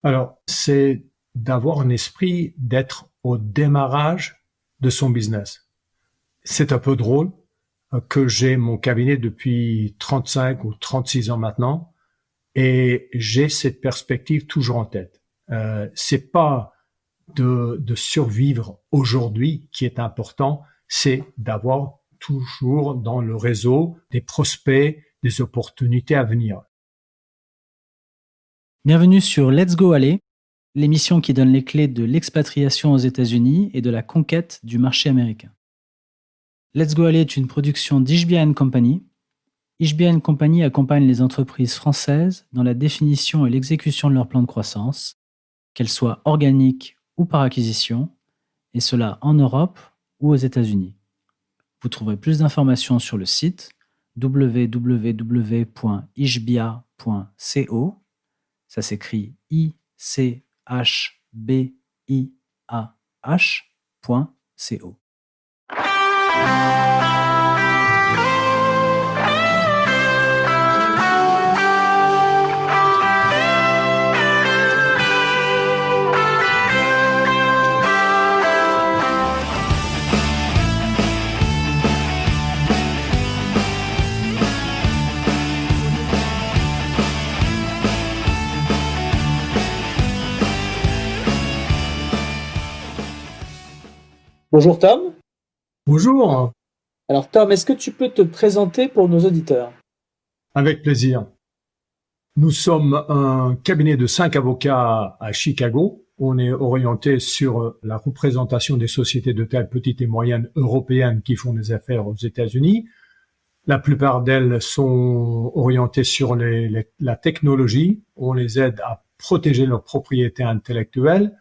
Alors, c'est d'avoir un esprit d'être au démarrage de son business. C'est un peu drôle que j'ai mon cabinet depuis 35 ou 36 ans maintenant et j'ai cette perspective toujours en tête. C'est pas de survivre aujourd'hui qui est important, c'est d'avoir toujours dans le réseau des prospects, des opportunités à venir. Bienvenue sur Let's Go Aller, l'émission qui donne les clés de l'expatriation aux États-Unis et de la conquête du marché américain. Let's Go Aller est une production d'HBN Company. HBN Company accompagne les entreprises françaises dans la définition et l'exécution de leur plan de croissance, qu'elles soient organiques ou par acquisition, et cela en Europe ou aux États-Unis. Vous trouverez plus d'informations sur le site www.ishbia.co. Ça s'écrit ICHBIAH.co. Bonjour Tom. Bonjour, Alors Tom, est-ce que tu peux te présenter pour nos auditeurs? avec plaisir. Nous sommes un cabinet de 5 avocats à Chicago. On est orienté sur la représentation des sociétés de taille petite et moyenne européennes qui font des affaires aux États-Unis. La plupart d'elles sont orientées sur la technologie. On les aide à protéger leur propriété intellectuelle,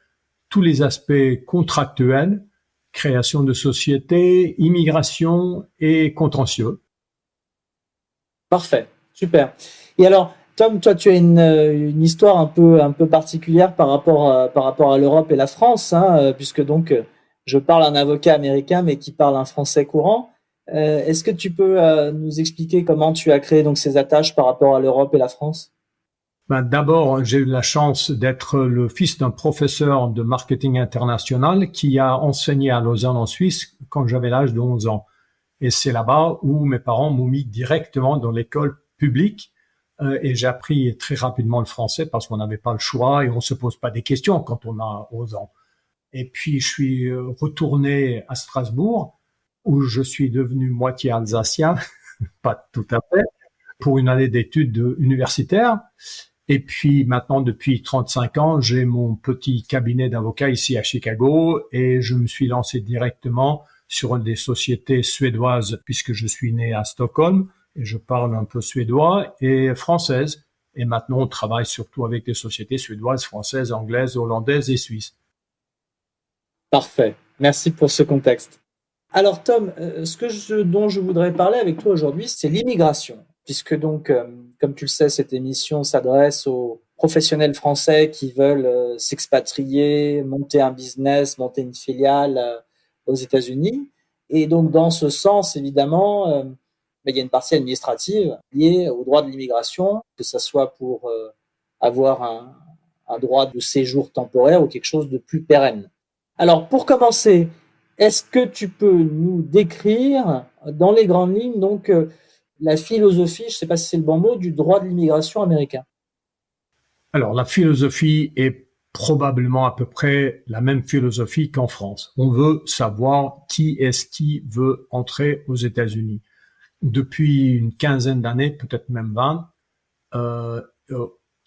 tous les aspects contractuels, création de sociétés, immigration et contentieux. Parfait, super. Et alors, Tom, toi, tu as une histoire un peu particulière par rapport à l'Europe et la France, hein, puisque donc je parle un avocat américain, mais qui parle un français courant. Est-ce que tu peux nous expliquer comment tu as créé donc ces attaches par rapport à l'Europe et la France? D'abord, j'ai eu la chance d'être le fils d'un professeur de marketing international qui a enseigné à Lausanne en Suisse quand j'avais l'âge de 11 ans. Et c'est là-bas où mes parents m'ont mis directement dans l'école publique et j'ai appris très rapidement le français parce qu'on n'avait pas le choix et on se pose pas des questions quand on a 11 ans. Et puis, je suis retourné à Strasbourg où je suis devenu moitié alsacien, pas tout à fait, pour une année d'études universitaires. Et puis maintenant, depuis 35 ans, j'ai mon petit cabinet d'avocats ici à Chicago et je me suis lancé directement sur des sociétés suédoises puisque je suis né à Stockholm et je parle un peu suédois et française. Et maintenant, on travaille surtout avec des sociétés suédoises, françaises, anglaises, hollandaises et suisses. Parfait. Merci pour ce contexte. Alors Tom, dont je voudrais parler avec toi aujourd'hui, c'est l'immigration, puisque donc, comme tu le sais, cette émission s'adresse aux professionnels français qui veulent s'expatrier, monter un business, monter une filiale aux États-Unis. Et donc, dans ce sens, évidemment, il y a une partie administrative liée au droit de l'immigration, que ce soit pour avoir un droit de séjour temporaire ou quelque chose de plus pérenne. Alors, pour commencer, est-ce que tu peux nous décrire dans les grandes lignes donc la philosophie, je ne sais pas si c'est le bon mot, du droit de l'immigration américain? Alors, la philosophie est probablement à peu près la même philosophie qu'en France. On veut savoir qui est-ce qui veut entrer aux États-Unis. Depuis une quinzaine d'années, peut-être même 20,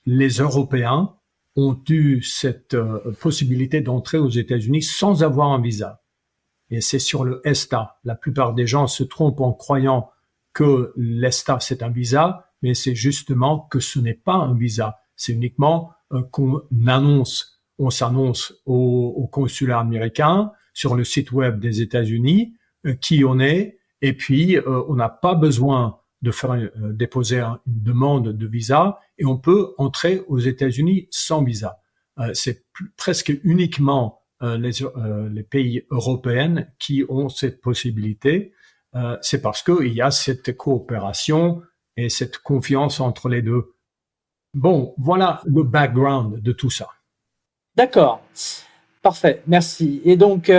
les Européens ont eu cette possibilité d'entrer aux États-Unis sans avoir un visa. Et c'est sur le ESTA. La plupart des gens se trompent en croyant que l'ESTA, c'est un visa, mais c'est justement que ce n'est pas un visa. C'est uniquement qu'on annonce, on s'annonce au consulat américain, sur le site web des États-Unis, qui on est, et puis on n'a pas besoin de faire déposer une demande de visa et on peut entrer aux États-Unis sans visa. C'est presque uniquement les pays européens qui ont cette possibilité. C'est parce qu'il y a cette coopération et cette confiance entre les deux. Bon, voilà le background de tout ça. D'accord. Parfait, merci. Et donc,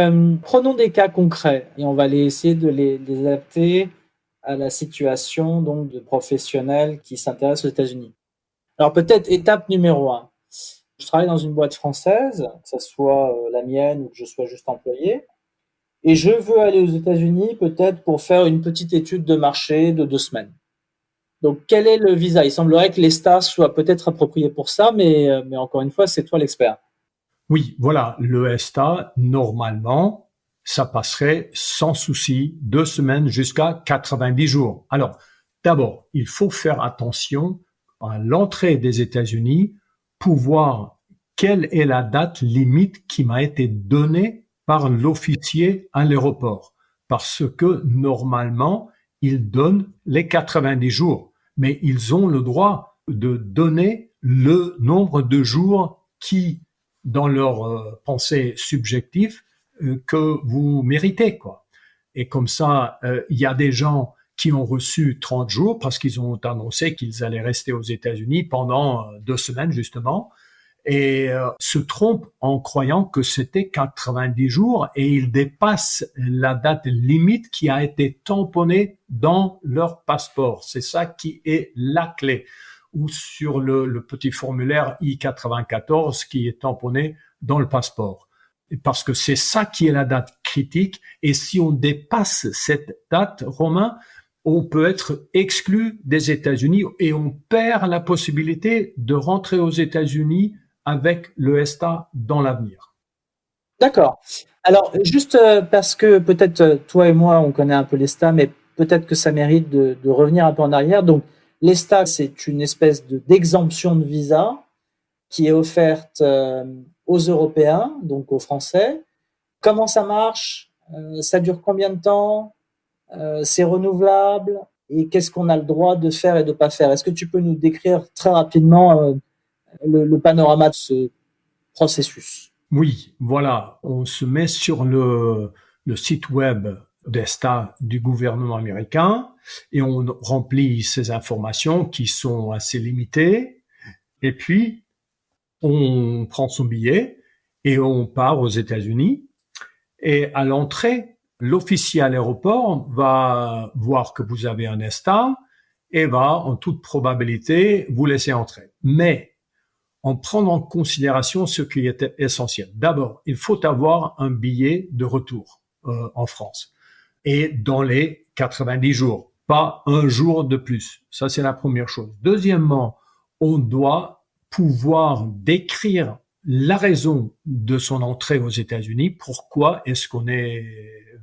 prenons des cas concrets et on va essayer de les adapter à la situation donc de professionnels qui s'intéressent aux États-Unis. Alors peut-être étape numéro un. Je travaille dans une boîte française, que ce soit la mienne ou que je sois juste employé, et je veux aller aux États-Unis peut-être pour faire une petite étude de marché de 2 semaines. Donc quel est le visa? Il semblerait que l'ESTA soit peut-être approprié pour ça, mais encore une fois, c'est toi l'expert. Oui, voilà, le ESTA, normalement, ça passerait sans souci 2 semaines jusqu'à 90 jours. Alors, d'abord, il faut faire attention à l'entrée des États-Unis pour voir quelle est la date limite qui m'a été donnée par l'officier à l'aéroport. Parce que normalement, ils donnent les 90 jours, mais ils ont le droit de donner le nombre de jours qui dans leur pensée subjective que vous méritez, quoi. Et comme ça, il y a des gens qui ont reçu 30 jours parce qu'ils ont annoncé qu'ils allaient rester aux États-Unis pendant 2 semaines, justement, et se trompent en croyant que c'était 90 jours et ils dépassent la date limite qui a été tamponnée dans leur passeport. C'est ça qui est la clé. Ou sur le petit formulaire I-94 qui est tamponné dans le passeport. Parce que c'est ça qui est la date critique. Et si on dépasse cette date, Romain, on peut être exclu des États-Unis et on perd la possibilité de rentrer aux États-Unis avec le ESTA dans l'avenir. D'accord. Alors, juste parce que peut-être toi et moi, on connaît un peu l'ESTA, mais peut-être que ça mérite de revenir un peu en arrière. Donc, l'ESTA, c'est une espèce d'exemption de visa qui est offerte aux Européens, donc aux Français. Comment ça marche? Ça dure combien de temps? C'est renouvelable? Et qu'est-ce qu'on a le droit de faire et de ne pas faire? Est-ce que tu peux nous décrire très rapidement le panorama de ce processus? Oui, voilà, on se met sur le site web d'ESTA du gouvernement américain et on remplit ces informations qui sont assez limitées. Et puis, on prend son billet et on part aux États-Unis. Et à l'entrée, l'officier à l'aéroport va voir que vous avez un ESTA et va, en toute probabilité, vous laisser entrer. Mais en prenant en considération ce qui était essentiel. D'abord, il faut avoir un billet de retour en France et dans les 90 jours, pas un jour de plus. Ça, c'est la première chose. Deuxièmement, on doit pouvoir décrire la raison de son entrée aux États-Unis. Pourquoi est-ce qu'on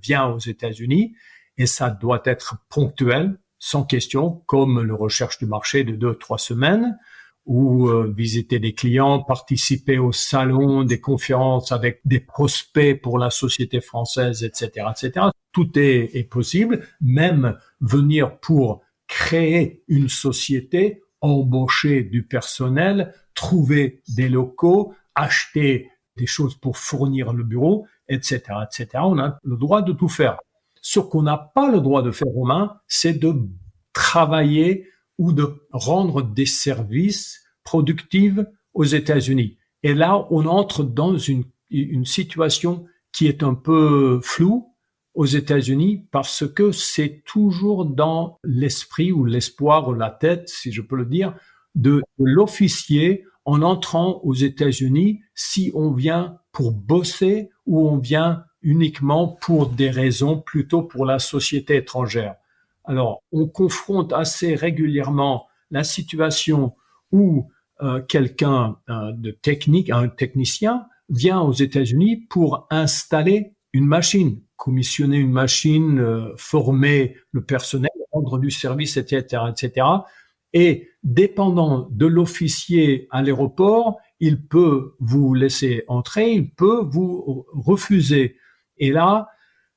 vient aux États-Unis? Et ça doit être ponctuel, sans question, comme le recherche du marché de 2-3 semaines ou visiter des clients, participer au salon, des conférences avec des prospects pour la société française, etc., etc. Tout est possible, même venir pour créer une société, embaucher du personnel, trouver des locaux, acheter des choses pour fournir le bureau, etc., etc. On a le droit de tout faire. Ce qu'on n'a pas le droit de faire, Romain, c'est de travailler ou de rendre des services productifs aux États-Unis. Et là, on entre dans une situation qui est un peu floue aux États-Unis parce que c'est toujours dans l'esprit ou l'espoir ou la tête, si je peux le dire, de l'officier en entrant aux États-Unis si on vient pour bosser ou on vient uniquement pour des raisons plutôt pour la société étrangère. Alors, on confronte assez régulièrement la situation où quelqu'un de technique, un technicien, vient aux États-Unis pour installer une machine, commissionner une machine, former le personnel, rendre du service, etc., etc. Et dépendant de l'officier à l'aéroport, il peut vous laisser entrer, il peut vous refuser. Et là,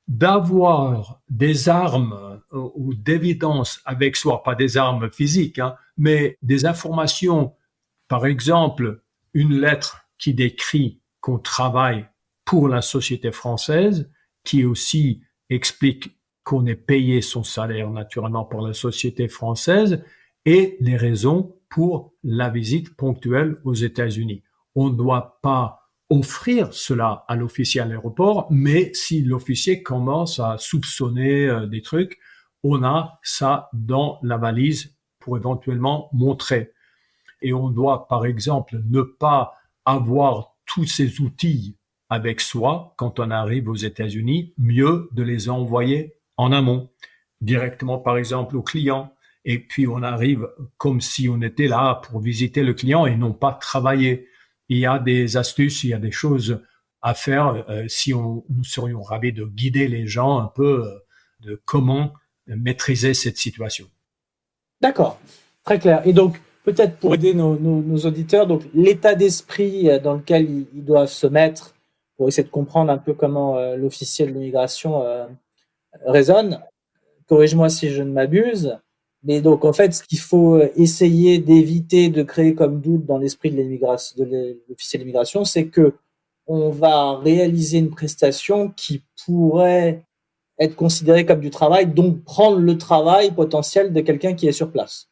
d'avoir des armes ou d'évidence avec soi, pas des armes physiques, hein, mais des informations, par exemple, une lettre qui décrit qu'on travaille pour la société française, qui aussi explique qu'on est payé son salaire naturellement par la société française, et les raisons pour la visite ponctuelle aux États-Unis. On ne doit pas offrir cela à l'officier à l'aéroport, mais si l'officier commence à soupçonner des trucs, on a ça dans la valise pour éventuellement montrer. Et on doit, par exemple, ne pas avoir tous ces outils avec soi quand on arrive aux États-Unis, mieux de les envoyer en amont, directement, par exemple, au client. Et puis, on arrive comme si on était là pour visiter le client et non pas travailler. Il y a des astuces, il y a des choses à faire si nous serions ravis de guider les gens un peu de comment maîtriser cette situation. D'accord, très clair. Et donc, peut-être pour aider nos auditeurs, donc l'état d'esprit dans lequel ils doivent se mettre pour essayer de comprendre un peu comment l'officier de l'immigration raisonne. Corrige-moi si je ne m'abuse. Mais donc, en fait, ce qu'il faut essayer d'éviter de créer comme doute dans l'esprit de l'officier de l'immigration, c'est que on va réaliser une prestation qui pourrait être considérée comme du travail, donc prendre le travail potentiel de quelqu'un qui est sur place.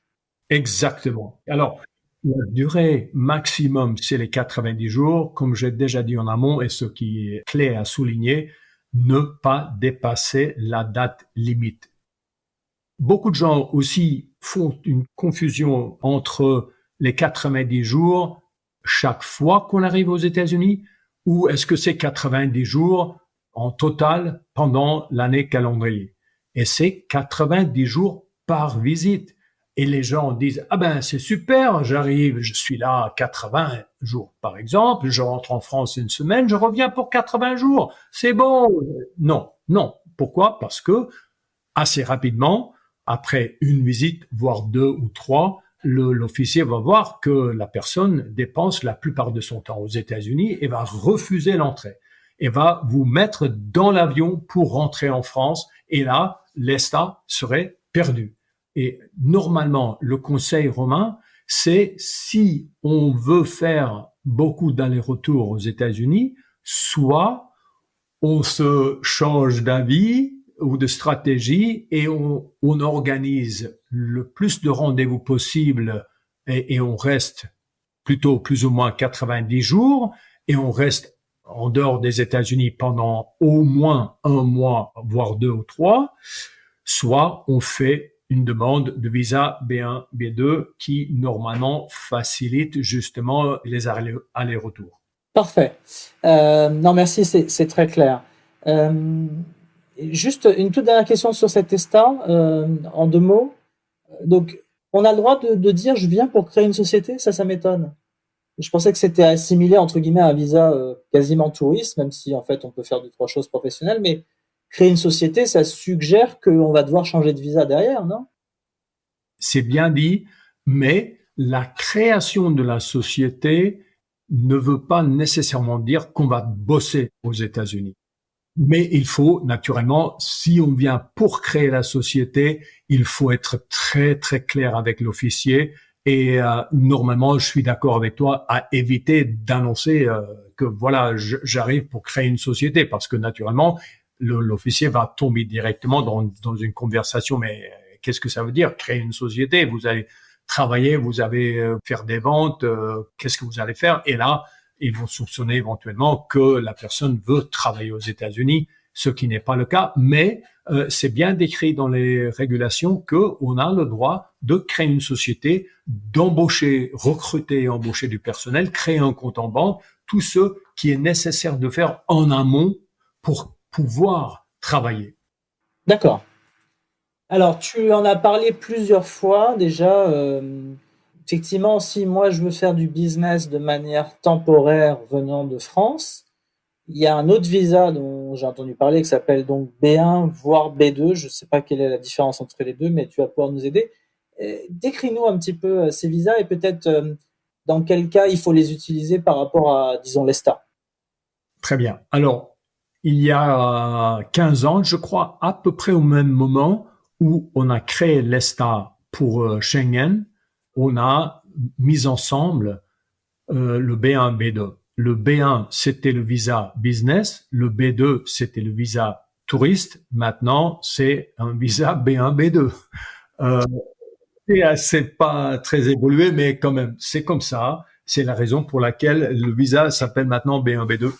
Exactement. Alors, la durée maximum, c'est les 90 jours. Comme j'ai déjà dit en amont, et ce qui est clé à souligner, ne pas dépasser la date limite. Beaucoup de gens aussi font une confusion entre les 90 jours chaque fois qu'on arrive aux États-Unis ou est-ce que c'est 90 jours en total pendant l'année calendrier. Et c'est 90 jours par visite. Et les gens disent, ah ben c'est super, j'arrive, je suis là 80 jours par exemple, je rentre en France une semaine, je reviens pour 80 jours, c'est bon. Non, non. Pourquoi? Parce que assez rapidement, après une visite, voire 2 ou 3, l'officier va voir que la personne dépense la plupart de son temps aux États-Unis et va refuser l'entrée et va vous mettre dans l'avion pour rentrer en France. Et là, l'ESTA serait perdu. Et normalement, le conseil romain, c'est si on veut faire beaucoup d'allers-retours aux États-Unis, soit on se change d'avis ou de stratégie et on organise le plus de rendez-vous possible et on reste plutôt plus ou moins 90 jours et on reste en dehors des États-Unis pendant au moins 1 mois, voire 2 ou 3, soit on fait une demande de visa B1, B2 qui normalement facilite justement les allers-retours. Parfait. Non, merci, c'est très clair. Juste une toute dernière question sur cet ESTA, en 2 mots. Donc, on a le droit de dire je viens pour créer une société, ça m'étonne. Je pensais que c'était assimilé entre guillemets à un visa quasiment touriste, même si en fait on peut faire 2-3 choses professionnelles, mais créer une société, ça suggère qu'on va devoir changer de visa derrière, non? C'est bien dit, mais la création de la société ne veut pas nécessairement dire qu'on va bosser aux États-Unis. Mais il faut, naturellement, si on vient pour créer la société, il faut être très, très clair avec l'officier. Et normalement, je suis d'accord avec toi à éviter d'annoncer que voilà, j'arrive pour créer une société, parce que naturellement, l'officier va tomber directement dans une conversation. Mais qu'est-ce que ça veut dire, créer une société? Vous allez travailler, vous allez faire des ventes, qu'est-ce que vous allez faire? Et là, ils vont soupçonner éventuellement que la personne veut travailler aux États-Unis, ce qui n'est pas le cas, mais c'est bien décrit dans les régulations qu'on a le droit de créer une société, d'embaucher, recruter et embaucher du personnel, créer un compte en banque, tout ce qui est nécessaire de faire en amont pour pouvoir travailler. D'accord. Alors, tu en as parlé plusieurs fois déjà. Effectivement, si moi je veux faire du business de manière temporaire venant de France, il y a un autre visa dont j'ai entendu parler qui s'appelle donc B1 voire B2. Je ne sais pas quelle est la différence entre les deux, mais tu vas pouvoir nous aider. Décris-nous un petit peu ces visas et peut-être dans quel cas il faut les utiliser par rapport à, disons, l'ESTA. Très bien. Alors, il y a 15 ans, je crois, à peu près au même moment où on a créé l'ESTA pour Schengen, on a mis ensemble le B1, B2. Le B1, c'était le visa business. Le B2, c'était le visa touriste. Maintenant, c'est un visa B1, B2. C'est pas très évolué, mais quand même, c'est comme ça. C'est la raison pour laquelle le visa s'appelle maintenant B1, B2.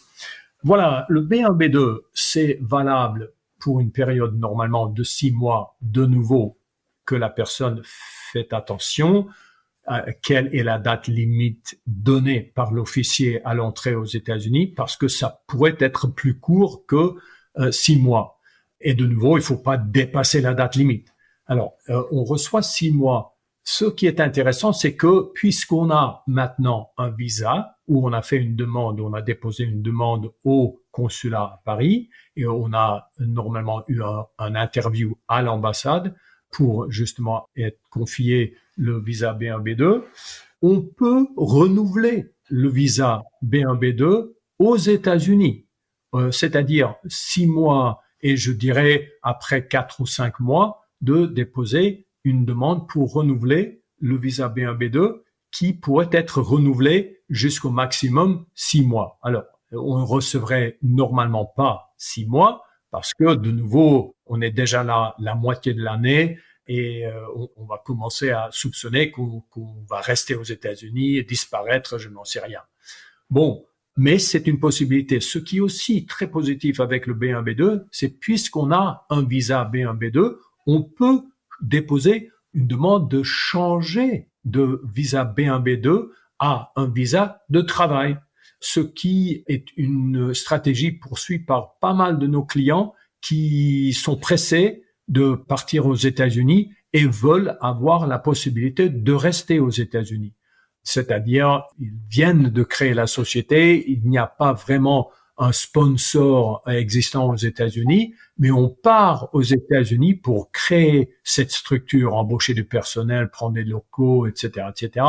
Voilà, le B1, B2, c'est valable pour une période normalement de 6 mois, de nouveau, que la personne fait attention. Quelle est la date limite donnée par l'officier à l'entrée aux États-Unis, parce que ça pourrait être plus court que 6 mois. Et de nouveau, il faut pas dépasser la date limite. Alors, on reçoit 6 mois. Ce qui est intéressant, c'est que puisqu'on a maintenant un visa, où on a fait une demande, on a déposé une demande au consulat à Paris, et on a normalement eu un interview à l'ambassade pour justement être confié le visa B1, B2, on peut renouveler le visa B1, B2 aux États-Unis. C'est-à-dire 6 mois et je dirais après 4 ou 5 mois de déposer une demande pour renouveler le visa B1, B2 qui pourrait être renouvelé jusqu'au maximum 6 mois. Alors, on ne recevrait normalement pas 6 mois parce que de nouveau, on est déjà là la moitié de l'année et on va commencer à soupçonner qu'on va rester aux États-Unis et disparaître, je n'en sais rien. Bon, mais c'est une possibilité. Ce qui est aussi très positif avec le B1, B2, c'est puisqu'on a un visa B1, B2, on peut déposer une demande de changer de visa B1, B2 à un visa de travail, ce qui est une stratégie poursuivie par pas mal de nos clients qui sont pressés de partir aux États-Unis et veulent avoir la possibilité de rester aux États-Unis. C'est-à-dire, ils viennent de créer la société, il n'y a pas vraiment un sponsor existant aux États-Unis, mais on part aux États-Unis pour créer cette structure, embaucher du personnel, prendre des locaux, etc., etc.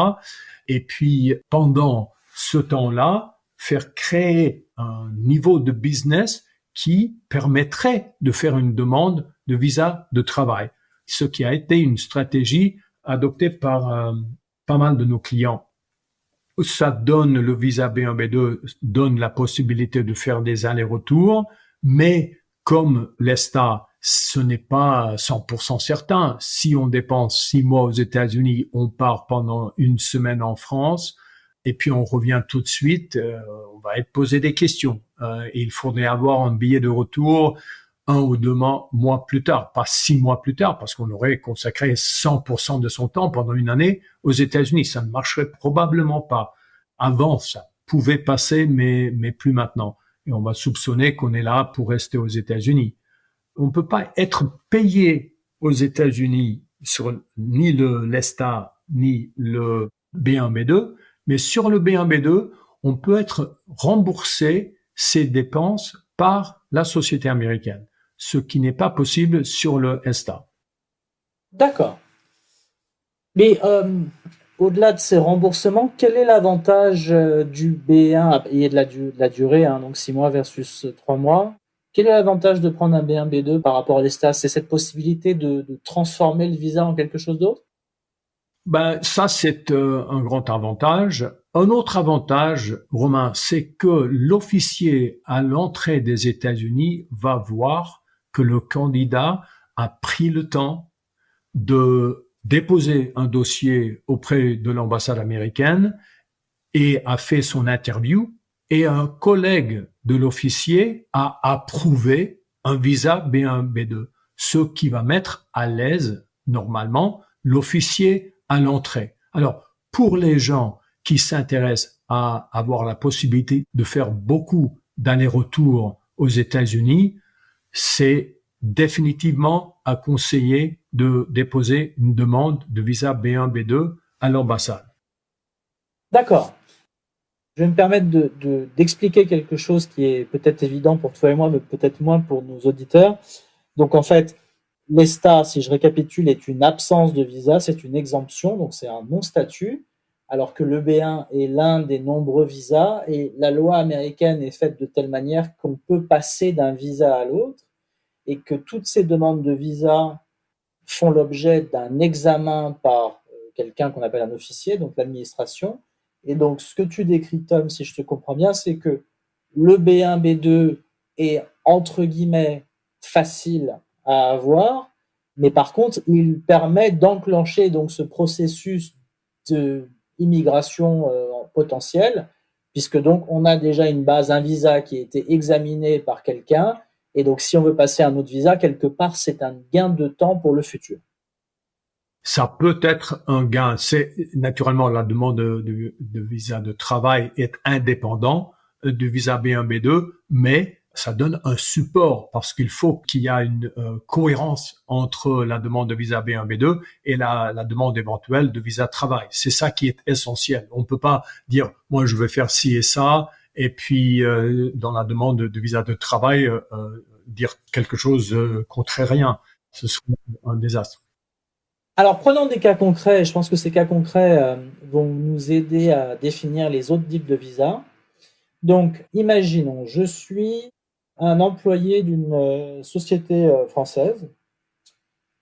Et puis, pendant ce temps-là, faire créer un niveau de business qui permettrait de faire une demande de visa de travail, ce qui a été une stratégie adoptée par pas mal de nos clients. Ça donne le visa B1, B2, donne la possibilité de faire des allers-retours, mais comme l'ESTA, ce n'est pas 100% certain. Si on dépense 6 mois aux États-Unis, on part pendant une semaine en France, et puis on revient tout de suite, on va être posé des questions. Et il faudrait avoir un billet de retour 1 ou 2 mois plus tard, pas 6 mois plus tard, parce qu'on aurait consacré 100% de son temps pendant une année aux États-Unis. Ça ne marcherait probablement pas. Avant, ça pouvait passer, mais plus maintenant. Et on va soupçonner qu'on est là pour rester aux États-Unis. On ne peut pas être payé aux États-Unis sur ni l'ESTA, ni le B1, B2, mais sur le B1, B2, on peut être remboursé ses dépenses par la société américaine, ce qui n'est pas possible sur le ESTA. D'accord. Mais au-delà de ces remboursements, quel est l'avantage du B1 et de la durée, hein, donc 6 mois versus 3 mois? Quel est l'avantage de prendre un B1, B2 par rapport à l'ESTA? C'est cette possibilité de transformer le visa en quelque chose d'autre? Ben, ça, c'est un grand avantage. Un autre avantage, Romain, c'est que l'officier à l'entrée des États-Unis va voir que le candidat a pris le temps de déposer un dossier auprès de l'ambassade américaine et a fait son interview, et un collègue de l'officier a approuvé un visa B1, B2, ce qui va mettre à l'aise, normalement, l'officier à l'entrée. Alors, pour les gens qui s'intéressent à avoir la possibilité de faire beaucoup d'allers-retours aux États-Unis, c'est définitivement à conseiller de déposer une demande de visa B1, B2 à l'ambassade. D'accord. Je vais me permettre d'expliquer quelque chose qui est peut-être évident pour toi et moi, mais peut-être moins pour nos auditeurs. Donc, en fait, l'ESTA, si je récapitule, est une absence de visa, c'est une exemption, donc c'est un non-statut, alors que le B1 est l'un des nombreux visas, et la loi américaine est faite de telle manière qu'on peut passer d'un visa à l'autre, et que toutes ces demandes de visa font l'objet d'un examen par quelqu'un qu'on appelle un officier, donc l'administration. Et donc, ce que tu décris, Tom, si je te comprends bien, c'est que le B1, B2 est, entre guillemets, facile à avoir, mais par contre, il permet d'enclencher donc ce processus de immigration potentiel, puisque donc on a déjà une base, un visa qui a été examiné par quelqu'un, et donc si on veut passer un autre visa, quelque part, c'est un gain de temps pour le futur. Ça peut être un gain. C'est naturellement la demande de visa de travail est indépendant du visa B1, B2, mais ça donne un support parce qu'il faut qu'il y ait une cohérence entre la demande de visa B1, B2 et la demande éventuelle de visa de travail. C'est ça qui est essentiel. On peut pas dire moi je vais faire ci et ça et puis dans la demande de visa de travail dire quelque chose contrarien. Ce serait un désastre. Alors, prenons des cas concrets. Je pense que ces cas concrets vont nous aider à définir les autres types de visas. Donc, imaginons, je suis un employé d'une société française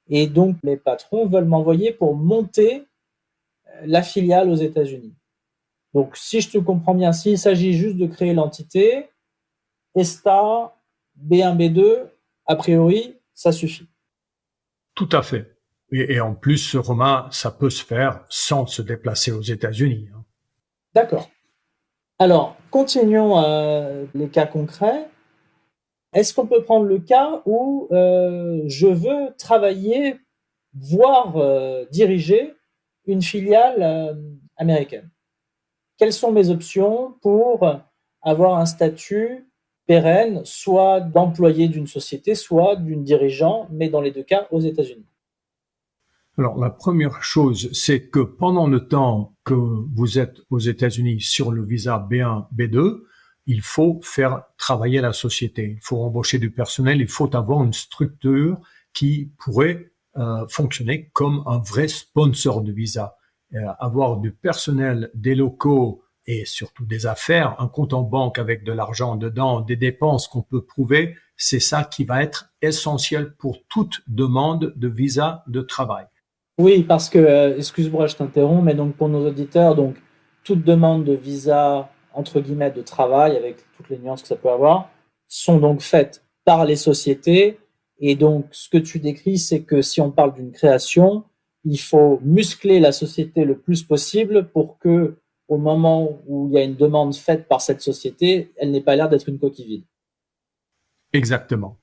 et donc mes patrons veulent m'envoyer pour monter la filiale aux États-Unis. Donc, si je te comprends bien, s'il s'agit juste de créer l'entité, ESTA, B1, B2, a priori, ça suffit. Tout à fait. Et en plus, Romain, ça peut se faire sans se déplacer aux États-Unis. D'accord. Alors, continuons les cas concrets. Est-ce qu'on peut prendre le cas où je veux travailler, voire diriger une filiale américaine? Quelles sont mes options pour avoir un statut pérenne, soit d'employé d'une société, soit d'une dirigeant, mais dans les deux cas aux États-Unis? Alors, la première chose, c'est que pendant le temps que vous êtes aux États-Unis sur le visa B1, B2, il faut faire travailler la société. Il faut embaucher du personnel. Il faut avoir une structure qui pourrait fonctionner comme un vrai sponsor de visa. Avoir du personnel, des locaux et surtout des affaires, un compte en banque avec de l'argent dedans, des dépenses qu'on peut prouver, c'est ça qui va être essentiel pour toute demande de visa de travail. Oui, parce que, excuse-moi, je t'interromps, mais donc pour nos auditeurs, donc toute demande de visa, entre guillemets, de travail, avec toutes les nuances que ça peut avoir, sont donc faites par les sociétés. Et donc, ce que tu décris, c'est que si on parle d'une création, il faut muscler la société le plus possible pour que, au moment où il y a une demande faite par cette société, elle n'ait pas l'air d'être une coquille vide. Exactement.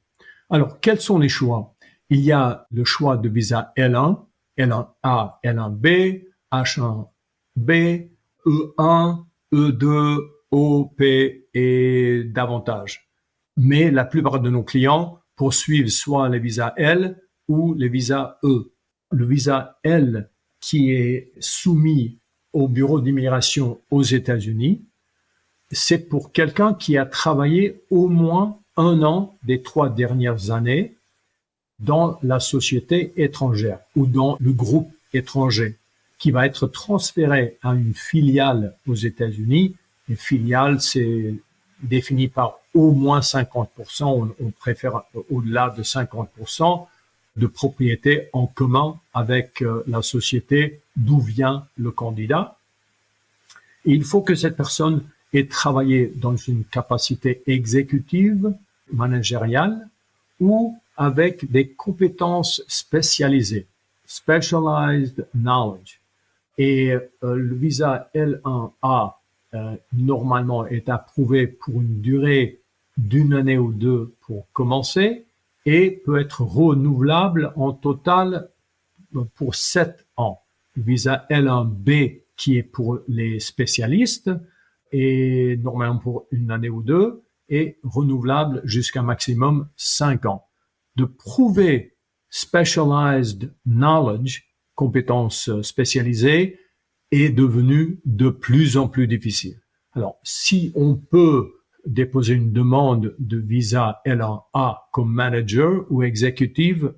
Alors, quels sont les choix? Il y a le choix de visa L1, L1A, L1B, H1B, E1, E2, OP et davantage. Mais la plupart de nos clients poursuivent soit les visas L ou les visas E. Le visa L qui est soumis au bureau d'immigration aux États-Unis, c'est pour quelqu'un qui a travaillé au moins 1 an des 3 dernières années dans la société étrangère ou dans le groupe étranger qui va être transféré à une filiale aux États-Unis. Une filiale, c'est défini par au moins 50%, on préfère au-delà de 50% de propriété en commun avec la société d'où vient le candidat. Et il faut que cette personne ait travaillé dans une capacité exécutive, managériale ou avec des compétences spécialisées, specialized knowledge. Et le visa L1A normalement est approuvé pour une durée d'1 année ou 2 pour commencer et peut être renouvelable en total pour 7 ans. Le visa L1B qui est pour les spécialistes est normalement pour 1 année ou 2 et renouvelable jusqu'à maximum 5 ans. De prouver specialized knowledge, compétences spécialisées, est devenu de plus en plus difficile. Alors, si on peut déposer une demande de visa L1A comme manager ou exécutive,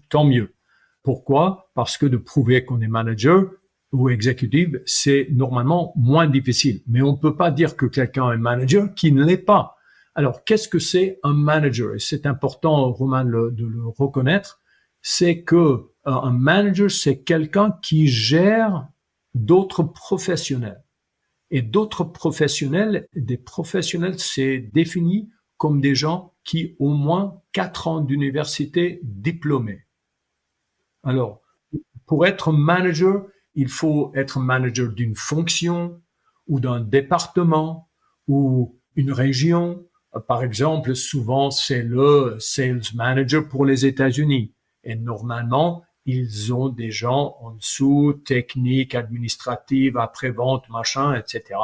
tant mieux. Pourquoi? Parce que de prouver qu'on est manager ou exécutive, c'est normalement moins difficile. Mais on ne peut pas dire que quelqu'un est manager qui ne l'est pas. Alors, qu'est-ce que c'est un manager? Et c'est important, Romain, de le reconnaître. C'est que un manager, c'est quelqu'un qui gère d'autres professionnels. Et d'autres professionnels, des professionnels, c'est défini comme des gens qui ont au moins 4 ans d'université diplômés. Alors, pour être manager, il faut être manager d'une fonction ou d'un département ou une région. Par exemple, souvent, c'est le sales manager pour les États-Unis. Et normalement, ils ont des gens en dessous, techniques, administratives, après-vente, machin, etc.,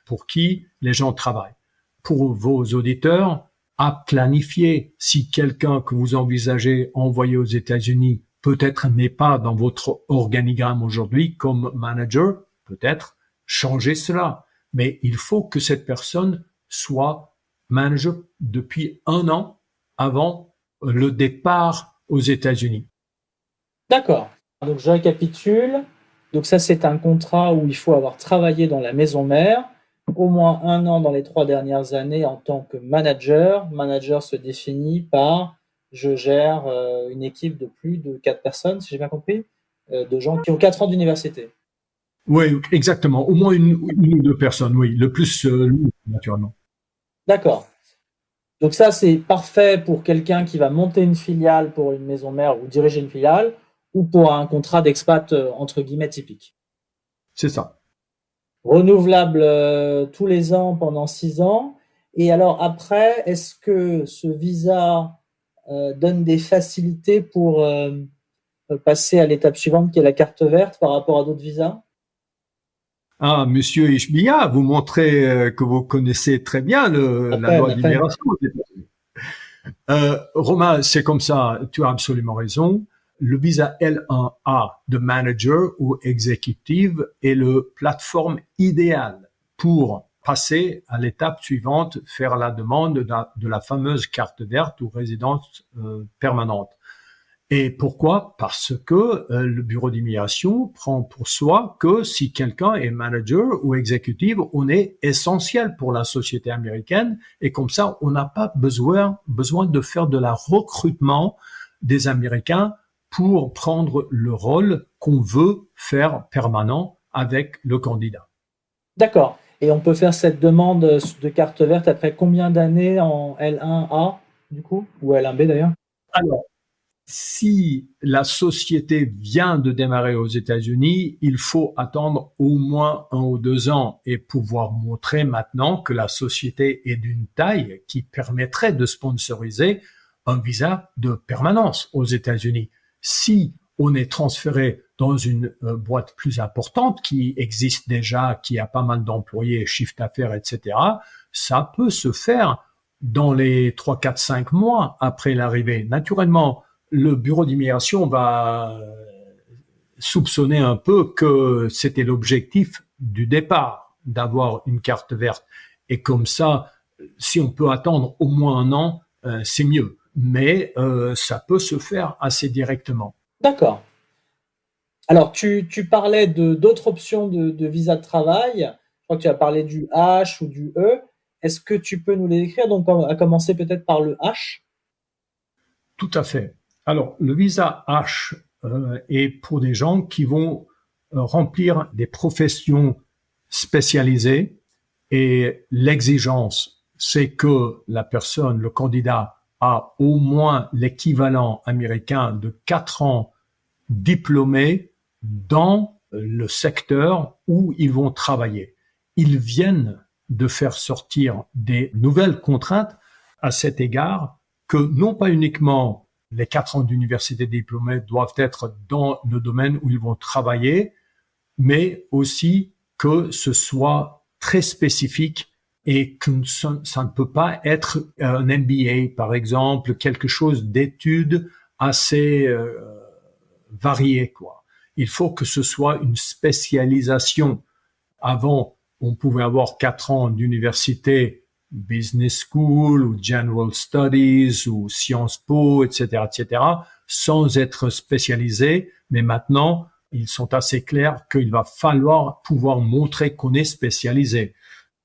pour qui les gens travaillent. Pour vos auditeurs, à planifier. Si quelqu'un que vous envisagez envoyer aux États-Unis peut-être n'est pas dans votre organigramme aujourd'hui comme manager, peut-être changer cela. Mais il faut que cette personne soit manager depuis 1 an avant le départ aux États-Unis. D'accord. Donc je récapitule. Donc ça, c'est un contrat où il faut avoir travaillé dans la maison mère, au moins 1 an dans les 3 dernières années en tant que manager. Manager se définit par je gère une équipe de plus de 4 personnes, si j'ai bien compris, de gens qui ont 4 ans d'université. Oui, exactement. Au moins une ou 2 personnes, oui. Le plus, naturellement. D'accord. Donc ça, c'est parfait pour quelqu'un qui va monter une filiale pour une maison mère ou diriger une filiale, ou pour un contrat d'expat entre guillemets typique. C'est ça. Renouvelable tous les ans pendant 6 ans. Et alors après, est-ce que ce visa donne des facilités pour passer à l'étape suivante qui est la carte verte par rapport à d'autres visas? Ah, Monsieur Ishbia, vous montrez que vous connaissez très bien la loi d'immigration aux États-Unis. Romain, c'est comme ça, tu as absolument raison. Le visa L1A de manager ou exécutive est le plateforme idéale pour passer à l'étape suivante, faire la demande de la fameuse carte verte ou résidence permanente. Et pourquoi? Parce que le bureau d'immigration prend pour soi que si quelqu'un est manager ou exécutif, on est essentiel pour la société américaine et comme ça, on n'a pas besoin de faire de la recrutement des Américains pour prendre le rôle qu'on veut faire permanent avec le candidat. D'accord. Et on peut faire cette demande de carte verte après combien d'années en L1A, du coup, ou L1B d'ailleurs? Alors, si la société vient de démarrer aux États-Unis, il faut attendre au moins 1 ou 2 ans et pouvoir montrer maintenant que la société est d'une taille qui permettrait de sponsoriser un visa de permanence aux États-Unis. Si on est transféré dans une boîte plus importante qui existe déjà, qui a pas mal d'employés, chiffre d'affaires, etc., ça peut se faire dans les 3, 4, 5 mois après l'arrivée. Naturellement, le bureau d'immigration va soupçonner un peu que c'était l'objectif du départ, d'avoir une carte verte. Et comme ça, si on peut attendre au moins 1 an, c'est mieux. Mais ça peut se faire assez directement. D'accord. Alors, tu parlais d'autres options de visa de travail. Je crois que tu as parlé du H ou du E. Est-ce que tu peux nous les décrire? Donc, à commencer peut-être par le H. Tout à fait. Alors, le visa H est pour des gens qui vont remplir des professions spécialisées et l'exigence, c'est que la personne, le candidat, a au moins l'équivalent américain de 4 ans diplômé dans le secteur où ils vont travailler. Ils viennent de faire sortir des nouvelles contraintes à cet égard que non pas uniquement les 4 ans d'université diplômée doivent être dans le domaine où ils vont travailler, mais aussi que ce soit très spécifique et que ça ne peut pas être un MBA, par exemple, quelque chose d'études assez variées, quoi. Il faut que ce soit une spécialisation. Avant, on pouvait avoir 4 ans d'université, business school ou general studies ou Sciences Po, etc., sans être spécialisé. Mais maintenant, ils sont assez clairs qu'il va falloir pouvoir montrer qu'on est spécialisé.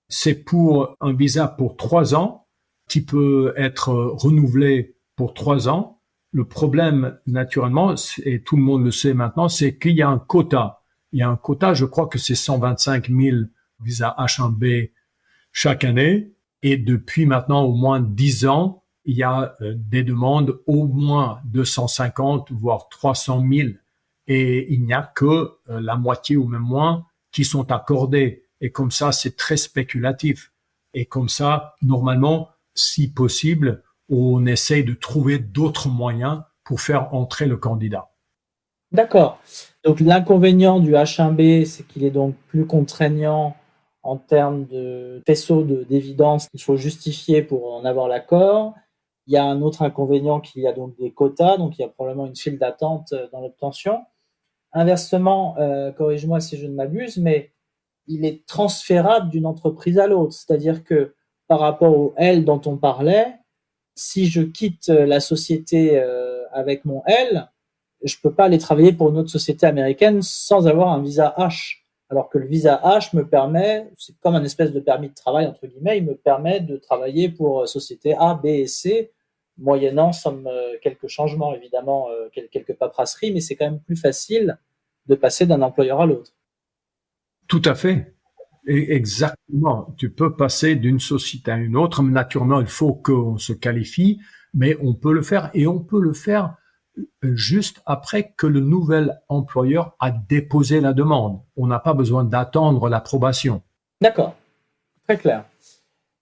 C'est pour un visa pour 3 ans qui peut être renouvelé pour 3 ans. Le problème, naturellement, et tout le monde le sait maintenant, c'est qu'il y a un quota. Il y a un quota, je crois que c'est 125 000 visas H1B chaque année. Et depuis maintenant au moins 10 ans, il y a des demandes au moins 250, voire 300 000. Et il n'y a que la moitié ou même moins qui sont accordées. Et comme ça, c'est très spéculatif. Et comme ça, normalement, si possible, on essaye de trouver d'autres moyens pour faire entrer le candidat. D'accord. Donc l'inconvénient du H1B, c'est qu'il est donc plus contraignant en termes de faisceau d'évidence qu'il faut justifier pour en avoir l'accord. Il y a un autre inconvénient qu'il y a donc des quotas, donc il y a probablement une file d'attente dans l'obtention. Inversement, corrige-moi si je ne m'abuse, mais il est transférable d'une entreprise à l'autre. C'est-à-dire que par rapport au L dont on parlait, si je quitte la société avec mon L, je peux pas aller travailler pour une autre société américaine sans avoir un visa H. Alors que le visa H me permet, c'est comme un espèce de permis de travail, entre guillemets, il me permet de travailler pour société A, B et C, moyennant somme quelques changements, évidemment, quelques paperasseries, mais c'est quand même plus facile de passer d'un employeur à l'autre. Tout à fait. Exactement. Tu peux passer d'une société à une autre. Naturellement, il faut qu'on se qualifie, mais on peut le faire et on peut le faire juste après que le nouvel employeur a déposé la demande. On n'a pas besoin d'attendre l'approbation. D'accord, très clair.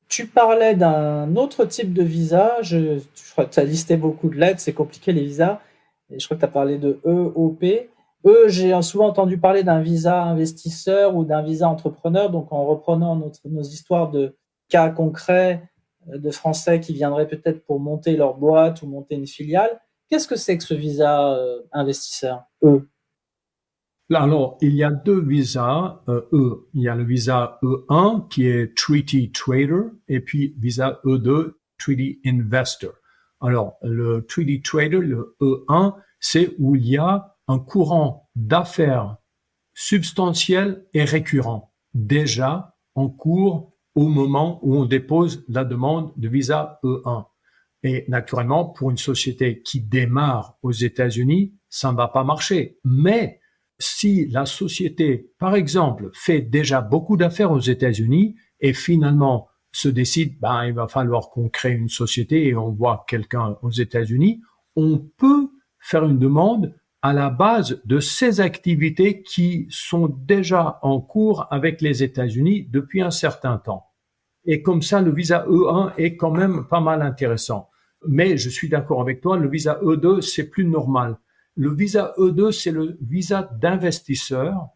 Tu parlais d'un autre type de visa. Je crois que tu as listé beaucoup de lettres, c'est compliqué les visas. Et je crois que tu as parlé de EOP. J'ai souvent entendu parler d'un visa investisseur ou d'un visa entrepreneur. Donc en reprenant nos histoires de cas concrets de Français qui viendraient peut-être pour monter leur boîte ou monter une filiale. Qu'est-ce que c'est que ce visa investisseur, Alors, il y a deux visas, Il y a le visa E1 qui est Treaty Trader et puis visa E2, Treaty Investor. Alors, le Treaty Trader, le E1, c'est où il y a un courant d'affaires substantiel et récurrent, déjà en cours au moment où on dépose la demande de visa E1. Et naturellement, pour une société qui démarre aux États-Unis, ça ne va pas marcher. Mais si la société, par exemple, fait déjà beaucoup d'affaires aux États-Unis et finalement se décide, il va falloir qu'on crée une société et on voit quelqu'un aux États-Unis, on peut faire une demande à la base de ces activités qui sont déjà en cours avec les États-Unis depuis un certain temps. Et comme ça, le visa E1 est quand même pas mal intéressant. Mais je suis d'accord avec toi, le visa E2, c'est plus normal. Le visa E2, c'est le visa d'investisseur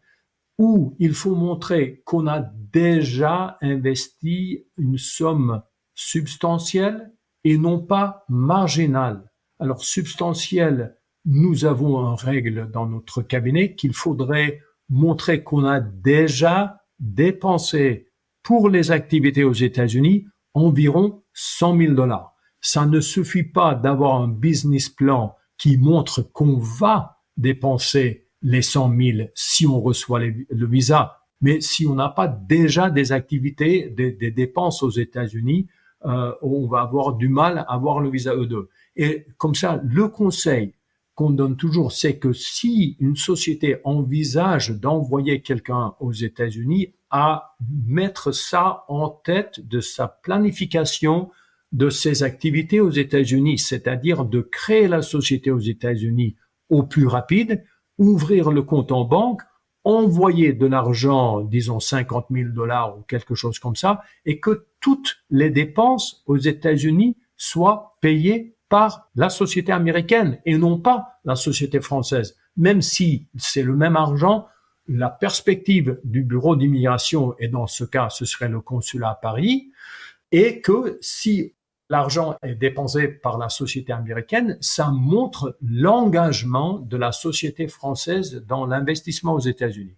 où il faut montrer qu'on a déjà investi une somme substantielle et non pas marginale. Alors, substantielle, nous avons une règle dans notre cabinet qu'il faudrait montrer qu'on a déjà dépensé pour les activités aux États-Unis environ $100,000. Ça ne suffit pas d'avoir un business plan qui montre qu'on va dépenser les 100,000 si on reçoit le visa. Mais si on n'a pas déjà des activités, des dépenses aux États-Unis, on va avoir du mal à avoir le visa E2. Et comme ça, le conseil qu'on donne toujours, c'est que si une société envisage d'envoyer quelqu'un aux États-Unis, à mettre ça en tête de sa planification de ses activités aux États-Unis, c'est-à-dire de créer la société aux États-Unis au plus rapide, ouvrir le compte en banque, envoyer de l'argent, disons $50,000 ou quelque chose comme ça, et que toutes les dépenses aux États-Unis soient payées par la société américaine et non pas la société française. Même si c'est le même argent, la perspective du bureau d'immigration, et dans ce cas, ce serait le consulat à Paris, et que si l'argent est dépensé par la société américaine, ça montre l'engagement de la société française dans l'investissement aux États-Unis.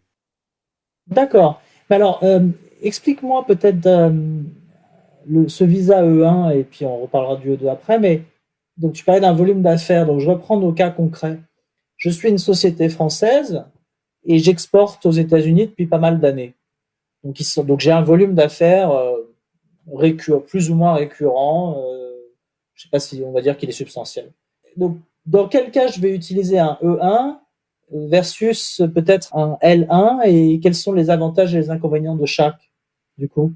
D'accord. Alors, explique-moi peut-être ce visa E1, et puis on reparlera du E2 après, mais donc tu parlais d'un volume d'affaires, donc je reprends nos cas concrets. Je suis une société française et j'exporte aux États-Unis depuis pas mal d'années. Donc j'ai un volume d'affaires plus ou moins récurrent. Je ne sais pas si on va dire qu'il est substantiel. Donc, dans quel cas je vais utiliser un E1 versus peut-être un L1 et quels sont les avantages et les inconvénients de chaque, du coup?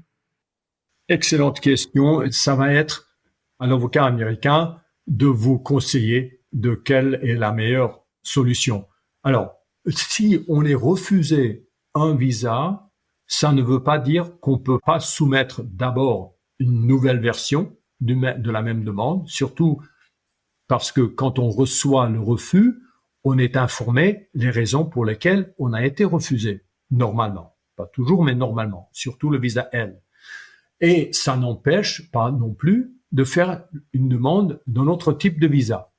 Excellente question. Ça va être à l'avocat américain de vous conseiller de quelle est la meilleure solution. Alors, si on est refusé un visa, Ça ne veut pas dire qu'on peut pas soumettre d'abord une nouvelle version de la même demande, surtout parce que quand on reçoit le refus, on est informé des raisons pour lesquelles on a été refusé, normalement. Pas toujours, mais normalement, surtout le visa L. Et ça n'empêche pas non plus de faire une demande d'un autre type de visa.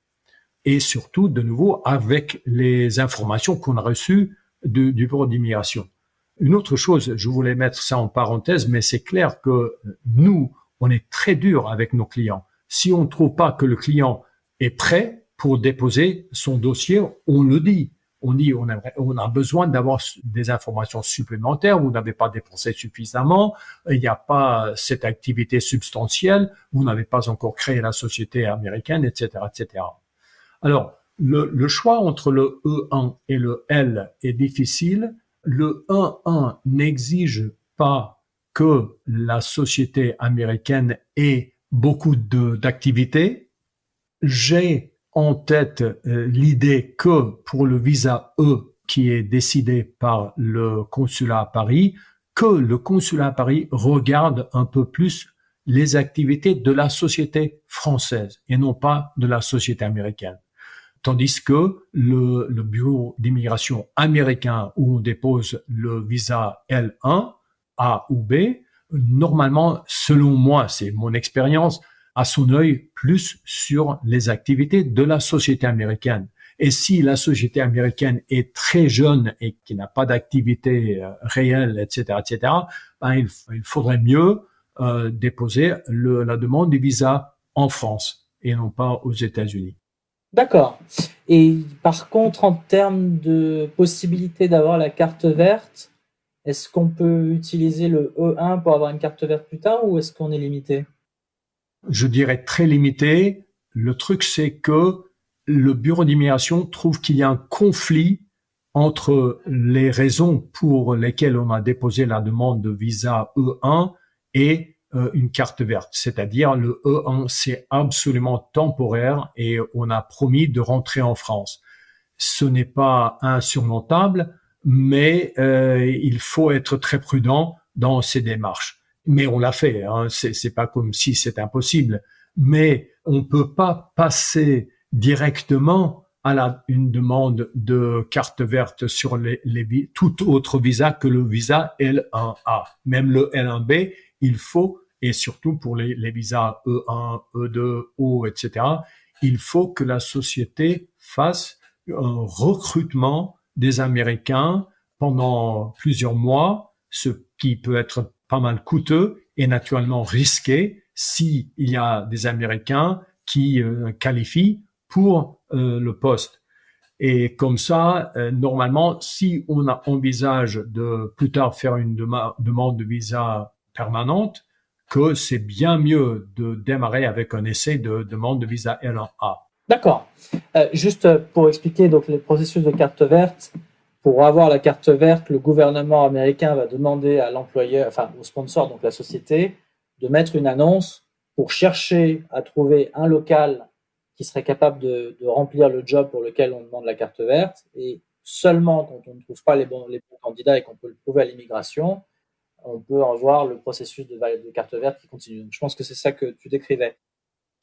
Et surtout, de nouveau, avec les informations qu'on a reçues du bureau d'immigration. Une autre chose, je voulais mettre ça en parenthèse, mais c'est clair que nous, on est très dur avec nos clients. Si on ne trouve pas que le client est prêt pour déposer son dossier, on le dit. On dit, on a besoin d'avoir des informations supplémentaires, vous n'avez pas dépensé suffisamment, il n'y a pas cette activité substantielle, vous n'avez pas encore créé la société américaine, etc., etc. Alors, le choix entre le E1 et le L est difficile. Le E1 n'exige pas que la société américaine ait beaucoup d'activités. J'ai en tête l'idée que pour le visa E qui est décidé par le consulat à Paris, que le consulat à Paris regarde un peu plus les activités de la société française et non pas de la société américaine. Tandis que le bureau d'immigration américain où on dépose le visa L1, A ou B, normalement, selon moi, c'est mon expérience, a son œil plus sur les activités de la société américaine. Et si la société américaine est très jeune et qui n'a pas d'activité réelle, etc., etc., ben il faudrait mieux déposer la demande du visa en France et non pas aux États-Unis. D'accord. Et par contre, en termes de possibilité d'avoir la carte verte, est-ce qu'on peut utiliser le E1 pour avoir une carte verte plus tard ou est-ce qu'on est limité? Je dirais très limité. Le truc, c'est que le bureau d'immigration trouve qu'il y a un conflit entre les raisons pour lesquelles on a déposé la demande de visa E1 et une carte verte. C'est-à-dire le E1, c'est absolument temporaire et on a promis de rentrer en France. Ce n'est pas insurmontable, mais il faut être très prudent dans ces démarches. Mais on l'a fait, hein. C'est pas comme si c'était impossible. Mais on peut pas passer directement à une demande de carte verte sur tout autre visa que le visa L1A. Même le L1B, il faut, et surtout pour les visas E1, E2, O, etc., il faut que la société fasse un recrutement des Américains pendant plusieurs mois, ce qui peut être pas mal coûteux et naturellement risqué s'il y a des Américains qui qualifient pour le poste. Et comme ça, normalement, si on envisage de plus tard faire une demande de visa permanente, que c'est bien mieux de démarrer avec un essai de demande de visa L1A. D'accord. Juste pour expliquer donc le processus de carte verte, pour avoir la carte verte, le gouvernement américain va demander à l'employeur, enfin au sponsor, donc la société, de mettre une annonce pour chercher à trouver un local qui serait capable de remplir le job pour lequel on demande la carte verte. Et seulement quand on ne trouve pas les bons candidats et qu'on peut le prouver à l'immigration, on peut en voir le processus de carte verte qui continue. Donc, je pense que c'est ça que tu décrivais.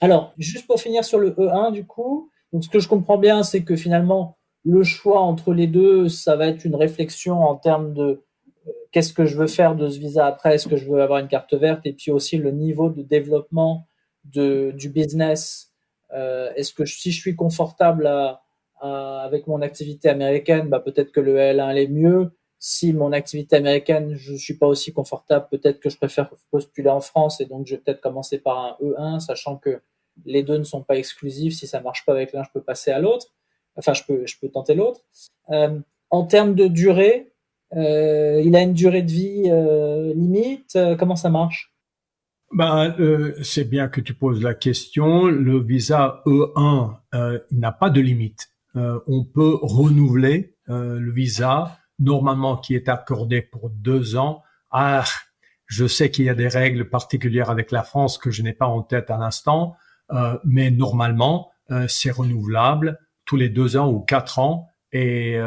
Alors, juste pour finir sur le E1, du coup, donc ce que je comprends bien, c'est que finalement, le choix entre les deux, ça va être une réflexion en termes de qu'est-ce que je veux faire de ce visa après, est-ce que je veux avoir une carte verte, et puis aussi le niveau de développement du business. Est-ce que si je suis confortable avec mon activité américaine, bah, peut-être que le L1 est mieux. Si mon activité américaine, je ne suis pas aussi confortable, peut-être que je préfère postuler en France et donc je vais peut-être commencer par un E1, sachant que les deux ne sont pas exclusifs. Si ça ne marche pas avec l'un, je peux passer à l'autre. Enfin, je peux tenter l'autre. En termes de durée, il a une durée de vie limite. Comment ça marche? C'est bien que tu poses la question. Le visa E1 n'a pas de limite. On peut renouveler le visa normalement qui est accordé pour 2 ans. Je sais qu'il y a des règles particulières avec la France que je n'ai pas en tête à l'instant, mais normalement, c'est renouvelable tous les 2 ans ou 4 ans. Et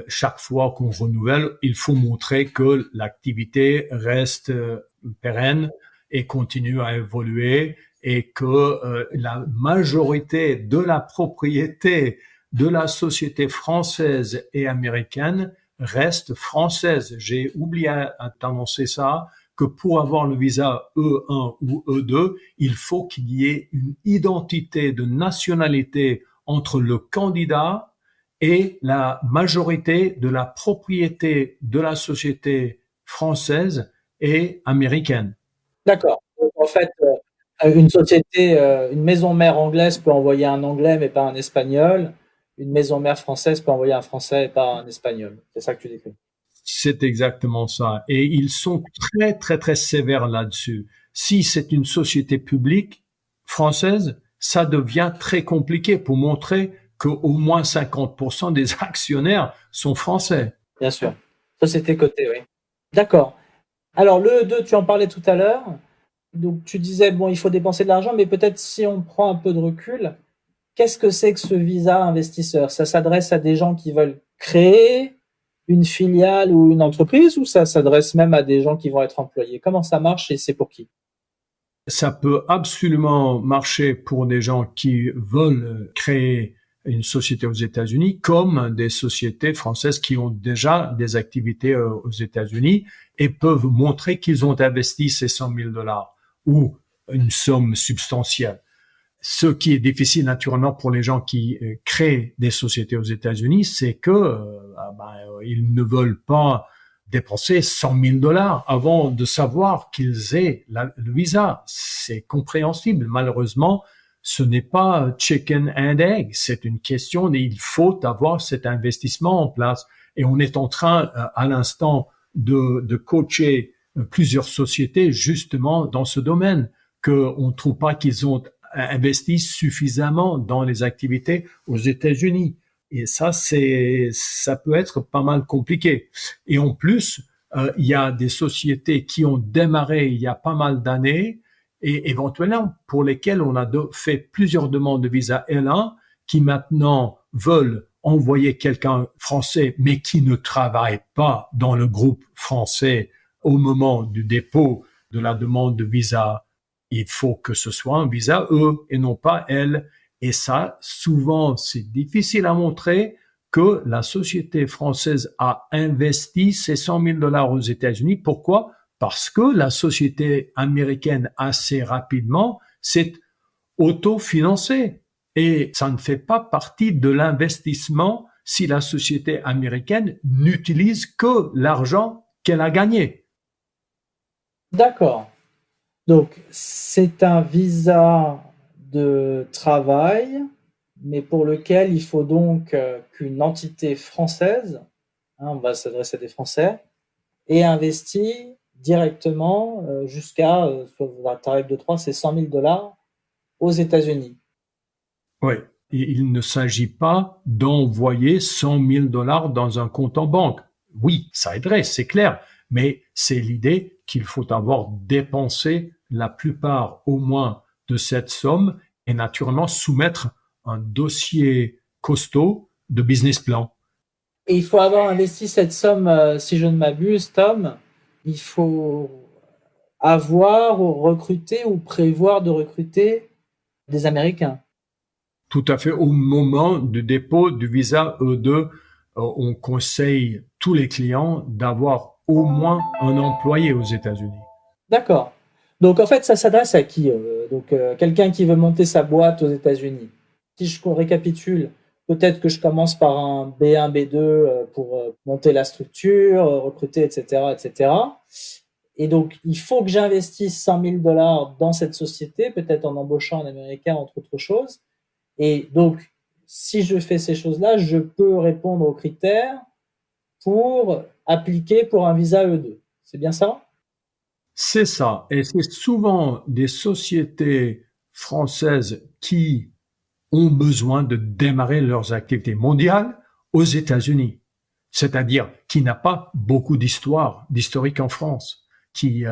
chaque fois qu'on renouvelle, il faut montrer que l'activité reste pérenne et continue à évoluer et que la majorité de la propriété de la société française et américaine reste française. J'ai oublié à t'annoncer ça, que pour avoir le visa E1 ou E2, il faut qu'il y ait une identité de nationalité entre le candidat et la majorité de la propriété de la société française et américaine. D'accord. Donc, en fait, une société, une maison mère anglaise peut envoyer un Anglais mais pas un Espagnol. Une maison mère française peut envoyer un Français et pas un Espagnol. C'est ça que tu décris. C'est exactement ça. Et ils sont très, très, très sévères là-dessus. Si c'est une société publique française, ça devient très compliqué pour montrer qu'au moins 50% des actionnaires sont français. Bien sûr. Société cotée, oui. D'accord. Alors, le E2, tu en parlais tout à l'heure. Donc, tu disais, bon, il faut dépenser de l'argent, mais peut-être si on prend un peu de recul, qu'est-ce que c'est que ce visa investisseur? Ça s'adresse à des gens qui veulent créer une filiale ou une entreprise, ou ça s'adresse même à des gens qui vont être employés? Comment ça marche et c'est pour qui? Ça peut absolument marcher pour des gens qui veulent créer une société aux États-Unis, comme des sociétés françaises qui ont déjà des activités aux États-Unis et peuvent montrer qu'ils ont investi ces 100 000 dollars ou une somme substantielle. Ce qui est difficile naturellement pour les gens qui créent des sociétés aux États-Unis, c'est que ils ne veulent pas dépenser 100 000 dollars avant de savoir qu'ils aient le visa. C'est compréhensible. Malheureusement, ce n'est pas chicken and egg. C'est une question il faut avoir cet investissement en place. Et on est en train, à l'instant, de coacher plusieurs sociétés justement dans ce domaine, qu'on ne trouve pas qu'ils ont investi suffisamment dans les activités aux États-Unis. Et ça peut être pas mal compliqué. Et en plus, il y a des sociétés qui ont démarré il y a pas mal d'années et éventuellement pour lesquelles on a fait plusieurs demandes de visa L1 qui maintenant veulent envoyer quelqu'un français mais qui ne travaille pas dans le groupe français au moment du dépôt de la demande de visa. Il faut que ce soit un visa E et non pas L. Et ça, souvent, c'est difficile à montrer que la société française a investi ces 100 000 dollars aux États-Unis. Pourquoi? Parce que la société américaine, assez rapidement, s'est autofinancée. Et ça ne fait pas partie de l'investissement si la société américaine n'utilise que l'argent qu'elle a gagné. D'accord. Donc, c'est un visa de travail, mais pour lequel il faut donc qu'une entité française, on va s'adresser à des Français, ait investi directement jusqu'à, un tarif de 3, c'est 100 000 dollars aux États-Unis. Oui, il ne s'agit pas d'envoyer 100 000 dollars dans un compte en banque. Oui, ça aiderait, c'est clair, mais c'est l'idée qu'il faut avoir dépensé la plupart au moins de cette somme et naturellement soumettre un dossier costaud de business plan. Et il faut avoir investi cette somme, si je ne m'abuse, Tom, il faut avoir ou recruter ou prévoir de recruter des Américains. Tout à fait. Au moment du dépôt du visa E2, on conseille tous les clients d'avoir au moins un employé aux États-Unis. D'accord. Donc, en fait, ça s'adresse à qui? Donc, quelqu'un qui veut monter sa boîte aux États-Unis. Si je récapitule, peut-être que je commence par un B1, B2 pour monter la structure, recruter, etc., etc. Et donc, il faut que j'investisse 100 000 dollars dans cette société, peut-être en embauchant un Américain, entre autres choses. Et donc, si je fais ces choses-là, je peux répondre aux critères pour appliquer pour un visa E2. C'est bien ça? C'est ça. Et c'est souvent des sociétés françaises qui ont besoin de démarrer leurs activités mondiales aux États-Unis. C'est-à-dire qui n'a pas beaucoup d'historique en France, qui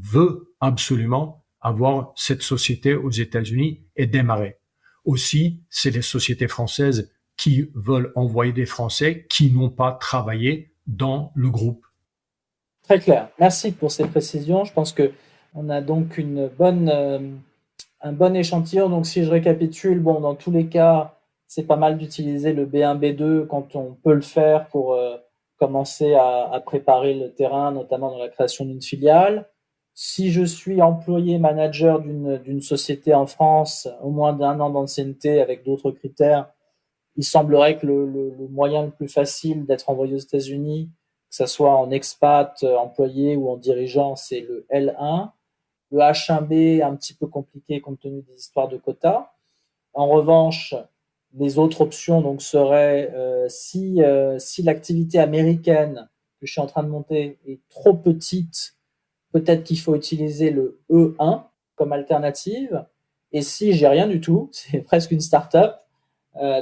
veut absolument avoir cette société aux États-Unis et démarrer. Aussi, c'est les sociétés françaises qui veulent envoyer des Français qui n'ont pas travaillé dans le groupe. Très clair. Merci pour ces précisions. Je pense que on a donc un bon échantillon. Donc, si je récapitule, bon, dans tous les cas, c'est pas mal d'utiliser le B1, B2 quand on peut le faire pour commencer à préparer le terrain, notamment dans la création d'une filiale. Si je suis employé manager d'une société en France, au moins d'1 an d'ancienneté avec d'autres critères, il semblerait que le moyen le plus facile d'être envoyé aux États-Unis, que ce soit en expat, employé ou en dirigeant, c'est le L1. Le H1B, un petit peu compliqué compte tenu des histoires de quotas. En revanche, les autres options donc seraient si l'activité américaine que je suis en train de monter est trop petite, peut-être qu'il faut utiliser le E1 comme alternative. Et si j'ai rien du tout, c'est presque une start-up.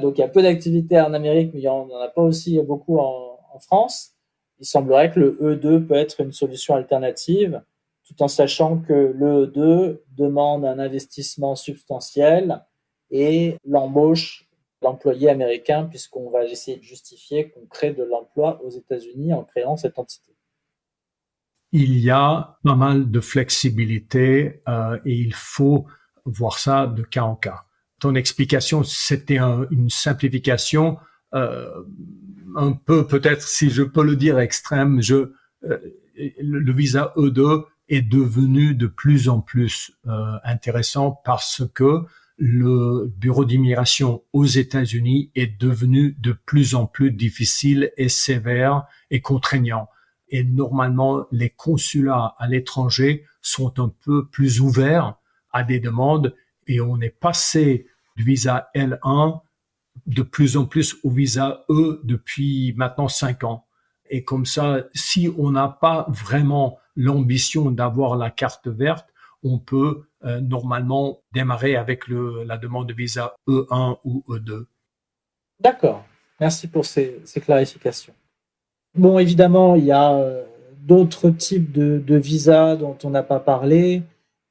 Donc il y a peu d'activités en Amérique, mais il n'y en a pas aussi beaucoup en France. Il semblerait que le E2 peut être une solution alternative, tout en sachant que le E2 demande un investissement substantiel et l'embauche d'employés américains, puisqu'on va essayer de justifier qu'on crée de l'emploi aux États-Unis en créant cette entité. Il y a pas mal de flexibilité et il faut voir ça de cas en cas. Ton explication, c'était une simplification un peu, peut-être, si je peux le dire, extrême. Le visa E2 est devenu de plus en plus intéressant parce que le bureau d'immigration aux États-Unis est devenu de plus en plus difficile et sévère et contraignant. Et normalement, les consulats à l'étranger sont un peu plus ouverts à des demandes et on est passé du visa L1 de plus en plus au visa E depuis maintenant 5 ans. Et comme ça, si on n'a pas vraiment l'ambition d'avoir la carte verte, on peut normalement démarrer avec la demande de visa E1 ou E2. D'accord. Merci pour ces clarifications. Bon, évidemment, il y a d'autres types de visas dont on n'a pas parlé,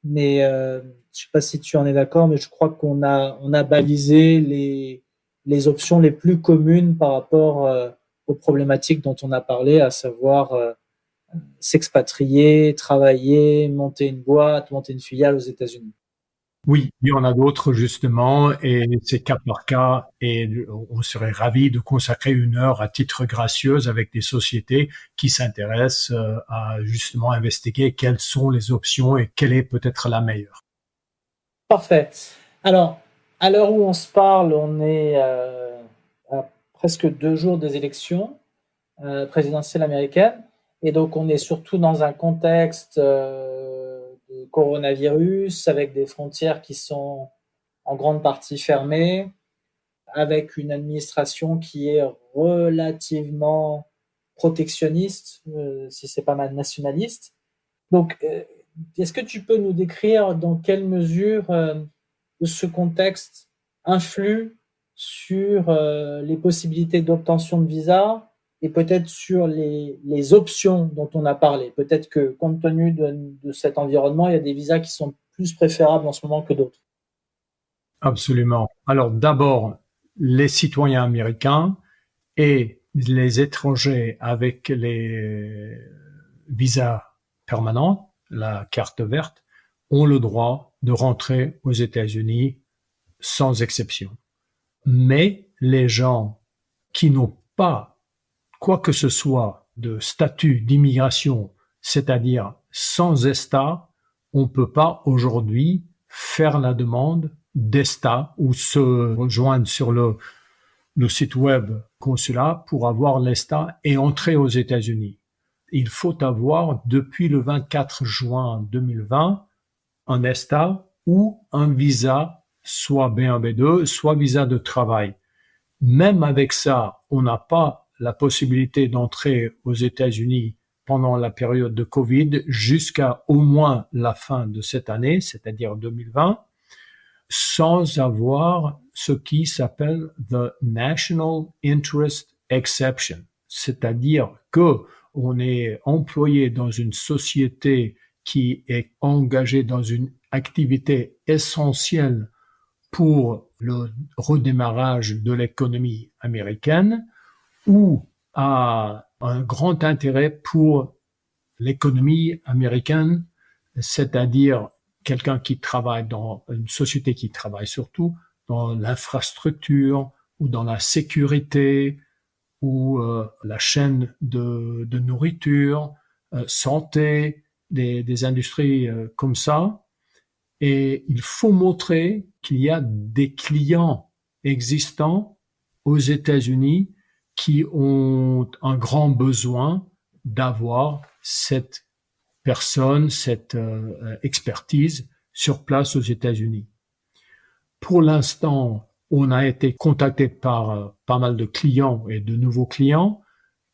mais je ne sais pas si tu en es d'accord, mais je crois qu'on a balisé les options les plus communes par rapport aux problématiques dont on a parlé, à savoir s'expatrier, travailler, monter une boîte, monter une filiale aux États-Unis. Oui, il y en a d'autres justement, et c'est cas par cas, et on serait ravi de consacrer 1 heure à titre gracieux avec des sociétés qui s'intéressent à justement investiguer quelles sont les options et quelle est peut-être la meilleure. Parfait. Alors, à l'heure où on se parle, on est à presque 2 jours des élections présidentielles américaines, et donc on est surtout dans un contexte de coronavirus, avec des frontières qui sont en grande partie fermées, avec une administration qui est relativement protectionniste, si c'est pas mal nationaliste. Donc, est-ce que tu peux nous décrire dans quelle mesure ce contexte influe sur les possibilités d'obtention de visa et peut-être sur les options dont on a parlé? Peut-être que compte tenu de cet environnement, il y a des visas qui sont plus préférables en ce moment que d'autres. Absolument. Alors d'abord, les citoyens américains et les étrangers avec les visas permanents, la carte verte, ont le droit de rentrer aux États-Unis sans exception. Mais les gens qui n'ont pas quoi que ce soit de statut d'immigration, c'est-à-dire sans ESTA, on ne peut pas aujourd'hui faire la demande d'ESTA ou se rejoindre sur le site web consulat pour avoir l'ESTA et entrer aux États-Unis. Il faut avoir depuis le 24 juin 2020 un ESTA ou un visa, soit B1, B2, soit visa de travail. Même avec ça, on n'a pas la possibilité d'entrer aux États-Unis pendant la période de Covid jusqu'à au moins la fin de cette année, c'est-à-dire 2020, sans avoir ce qui s'appelle the National Interest Exception, c'est-à-dire que on est employé dans une société qui est engagée dans une activité essentielle pour le redémarrage de l'économie américaine ou a un grand intérêt pour l'économie américaine, c'est-à-dire quelqu'un qui travaille dans une société qui travaille surtout dans l'infrastructure ou dans la sécurité ou la chaîne de nourriture, santé, des industries comme ça. Et il faut montrer qu'il y a des clients existants aux États-Unis qui ont un grand besoin d'avoir cette personne, cette expertise sur place aux États-Unis. Pour l'instant, on a été contacté par pas mal de clients et de nouveaux clients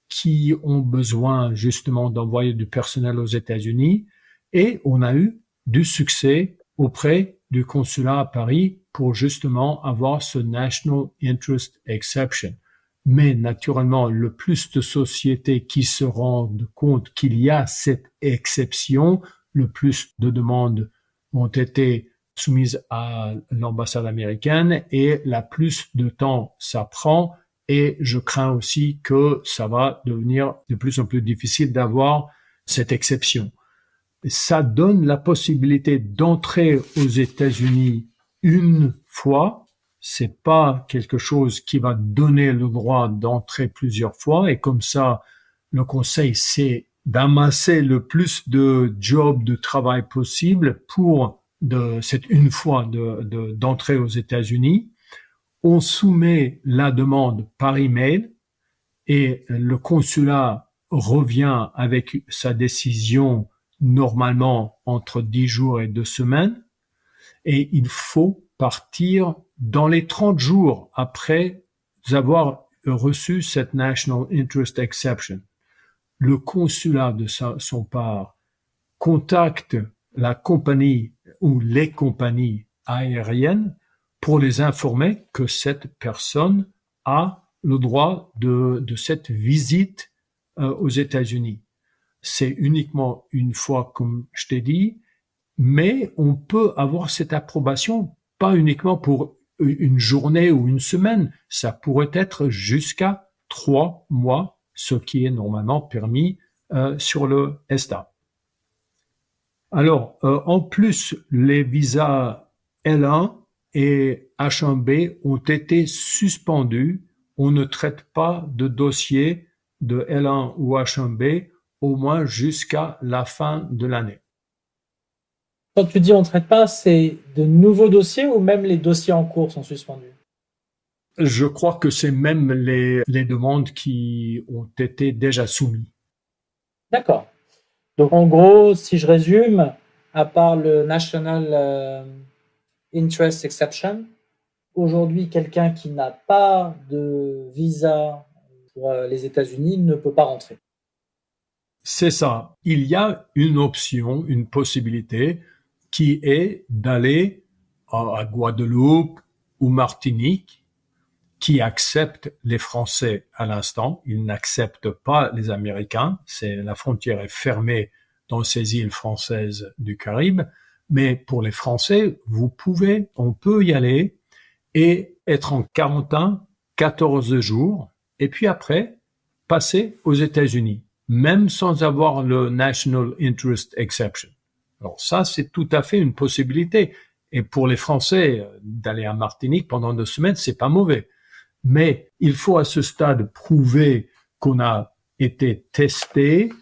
qui ont besoin justement d'envoyer du personnel aux États-Unis et on a eu du succès auprès du consulat à Paris pour justement avoir ce National Interest Exception. Mais naturellement, le plus de sociétés qui se rendent compte qu'il y a cette exception, le plus de demandes ont été soumises à l'ambassade américaine et la plus de temps ça prend. Et je crains aussi que ça va devenir de plus en plus difficile d'avoir cette exception. Ça donne la possibilité d'entrer aux États-Unis une fois. C'est pas quelque chose qui va donner le droit d'entrer plusieurs fois. Et comme ça, le conseil, c'est d'amasser le plus de jobs de travail possible pour cette une fois d'entrer aux États-Unis. On soumet la demande par email et le consulat revient avec sa décision normalement entre 10 jours et 2 semaines. Et il faut partir dans les 30 jours après avoir reçu cette National Interest Exception. Le consulat de son part contacte la compagnie ou les compagnies aériennes pour les informer que cette personne a le droit de cette visite aux États-Unis. C'est uniquement une fois, comme je t'ai dit, mais on peut avoir cette approbation pas uniquement pour une journée ou une semaine, ça pourrait être jusqu'à 3 mois, ce qui est normalement permis sur le ESTA. Alors, en plus, les visas L1 et H1B ont été suspendus. On ne traite pas de dossier de L1 ou H1B au moins jusqu'à la fin de l'année. Quand tu dis on ne traite pas, c'est de nouveaux dossiers ou même les dossiers en cours sont suspendus? Je crois que c'est même les demandes qui ont été déjà soumises. D'accord. Donc en gros, si je résume, à part le National Interest Exception, aujourd'hui, quelqu'un qui n'a pas de visa pour les États-Unis ne peut pas rentrer. C'est ça. Il y a une option, une possibilité qui est d'aller à Guadeloupe ou Martinique, qui acceptent les Français à l'instant. Ils n'acceptent pas les Américains. La frontière est fermée dans ces îles françaises du Caraïbe. Mais pour les Français, on peut y aller et être en quarantaine 14 jours et puis après passer aux États-Unis, même sans avoir le National Interest Exception. Alors ça, c'est tout à fait une possibilité. Et pour les Français, d'aller à Martinique pendant 2 semaines, c'est pas mauvais. Mais il faut à ce stade prouver qu'on a été testé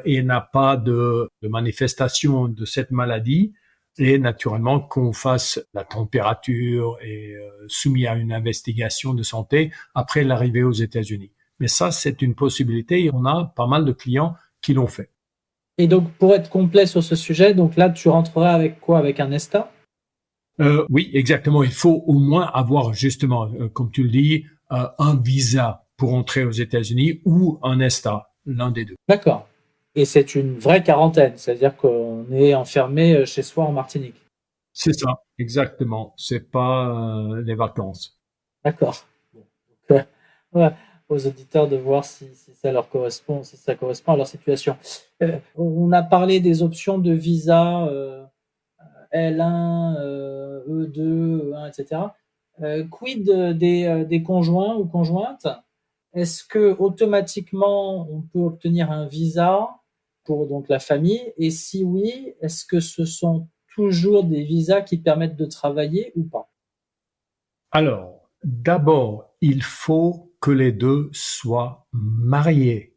et n'a pas de manifestation de cette maladie et naturellement qu'on fasse la température et soumis à une investigation de santé après l'arrivée aux États-Unis. Mais ça, c'est une possibilité et on a pas mal de clients qui l'ont fait. Et donc, pour être complet sur ce sujet, donc là, tu rentreras avec quoi? Avec un ESTA? Oui, exactement. Il faut au moins avoir justement, comme tu le dis, un visa pour entrer aux États-Unis ou un ESTA, l'un des deux. D'accord. Et c'est une vraie quarantaine, c'est-à-dire qu'on est enfermé chez soi en Martinique. C'est ça, exactement. C'est pas les vacances. D'accord. Donc, ouais, aux auditeurs de voir si ça leur correspond, si ça correspond à leur situation. On a parlé des options de visa L1, E2, E1, etc. Quid des conjoints ou conjointes? Est-ce que automatiquement on peut obtenir un visa pour donc la famille? Et si oui, est-ce que ce sont toujours des visas qui permettent de travailler ou pas? Alors, d'abord, il faut que les deux soient mariés.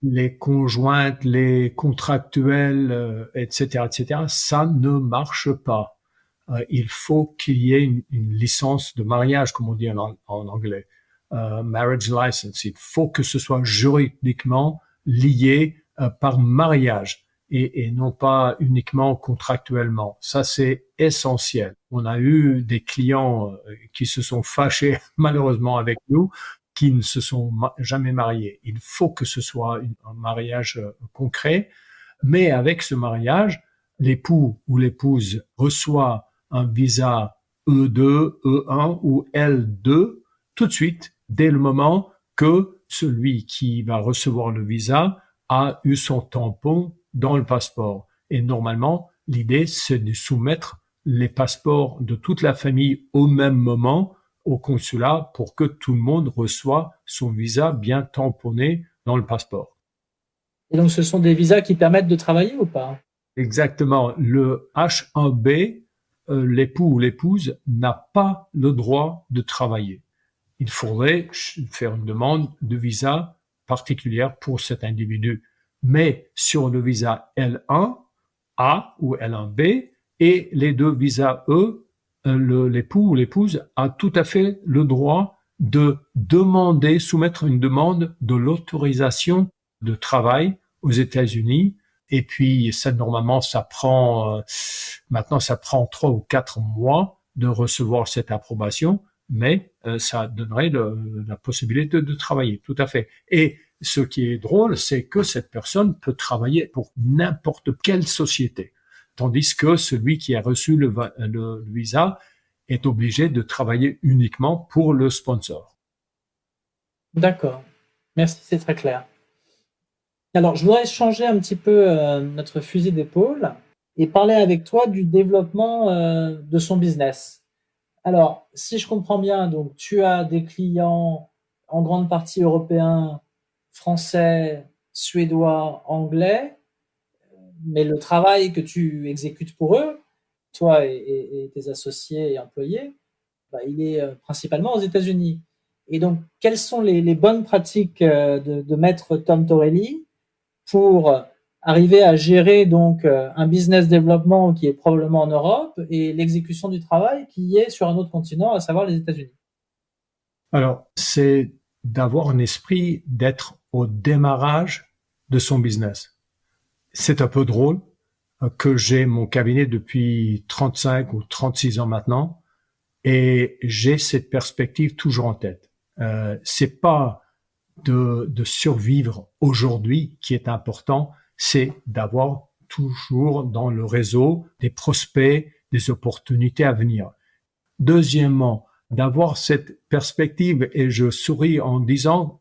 Les conjointes, les contractuels, etc., ça ne marche pas. Il faut qu'il y ait une licence de mariage, comme on dit en anglais, marriage license. Il faut que ce soit juridiquement lié par mariage et non pas uniquement contractuellement. Ça, c'est essentiel. On a eu des clients qui se sont fâchés malheureusement avec nous, qui ne se sont jamais mariés. Il faut que ce soit un mariage concret, mais avec ce mariage, l'époux ou l'épouse reçoit un visa E2, E1 ou L2 tout de suite, dès le moment que celui qui va recevoir le visa a eu son tampon dans le passeport. Et normalement, l'idée, c'est de soumettre les passeports de toute la famille au même moment au consulat pour que tout le monde reçoive son visa bien tamponné dans le passeport. Et donc, ce sont des visas qui permettent de travailler ou pas? Exactement. Le H1B, l'époux ou l'épouse n'a pas le droit de travailler. Il faudrait faire une demande de visa particulière pour cet individu. Mais sur le visa L1, A ou L1B et les deux visas E, l'époux ou l'épouse a tout à fait le droit de demander, soumettre une demande de l'autorisation de travail aux États-Unis. Et puis, ça, normalement, maintenant, ça prend 3 ou 4 mois de recevoir cette approbation, mais ça donnerait la possibilité de travailler, tout à fait. Et ce qui est drôle, c'est que cette personne peut travailler pour n'importe quelle société, tandis que celui qui a reçu le visa est obligé de travailler uniquement pour le sponsor. D'accord. Merci, c'est très clair. Alors, je voudrais changer un petit peu notre fusil d'épaule et parler avec toi du développement de son business. Alors, si je comprends bien, donc tu as des clients en grande partie européens, français, suédois, anglais, mais le travail que tu exécutes pour eux, toi et tes associés et employés, bah, il est principalement aux États-Unis. Et donc, quelles sont les bonnes pratiques de maître Tom Torelli pour arriver à gérer donc un business développement qui est probablement en Europe et l'exécution du travail qui est sur un autre continent, à savoir les États-Unis? Alors, c'est d'avoir un esprit d'être au démarrage de son business. C'est un peu drôle que j'ai mon cabinet depuis 35 ou 36 ans maintenant et j'ai cette perspective toujours en tête. C'est pas de survivre aujourd'hui qui est important, c'est d'avoir toujours dans le réseau des prospects, des opportunités à venir. Deuxièmement, d'avoir cette perspective, et je souris en disant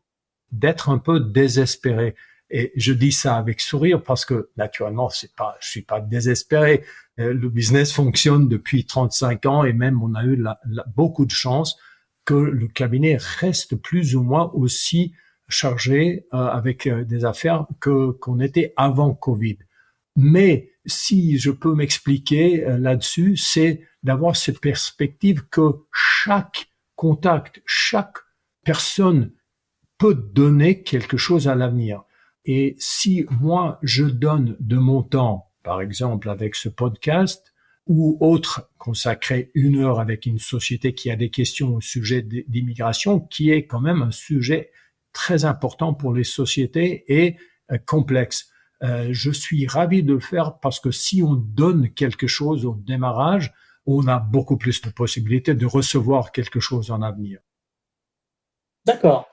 d'être un peu désespéré. Et je dis ça avec sourire parce que naturellement, je suis pas désespéré. Le business fonctionne depuis 35 ans et même on a eu beaucoup de chance que le cabinet reste plus ou moins aussi chargé avec des affaires qu'on était avant Covid. Mais si je peux m'expliquer là-dessus, c'est d'avoir cette perspective que chaque contact, chaque personne peut donner quelque chose à l'avenir. Et si moi, je donne de mon temps, par exemple avec ce podcast, ou autre, consacrer 1 heure avec une société qui a des questions au sujet d'immigration, qui est quand même un sujet très important pour les sociétés et complexe. Je suis ravi de le faire parce que si on donne quelque chose au démarrage, on a beaucoup plus de possibilités de recevoir quelque chose en avenir. D'accord.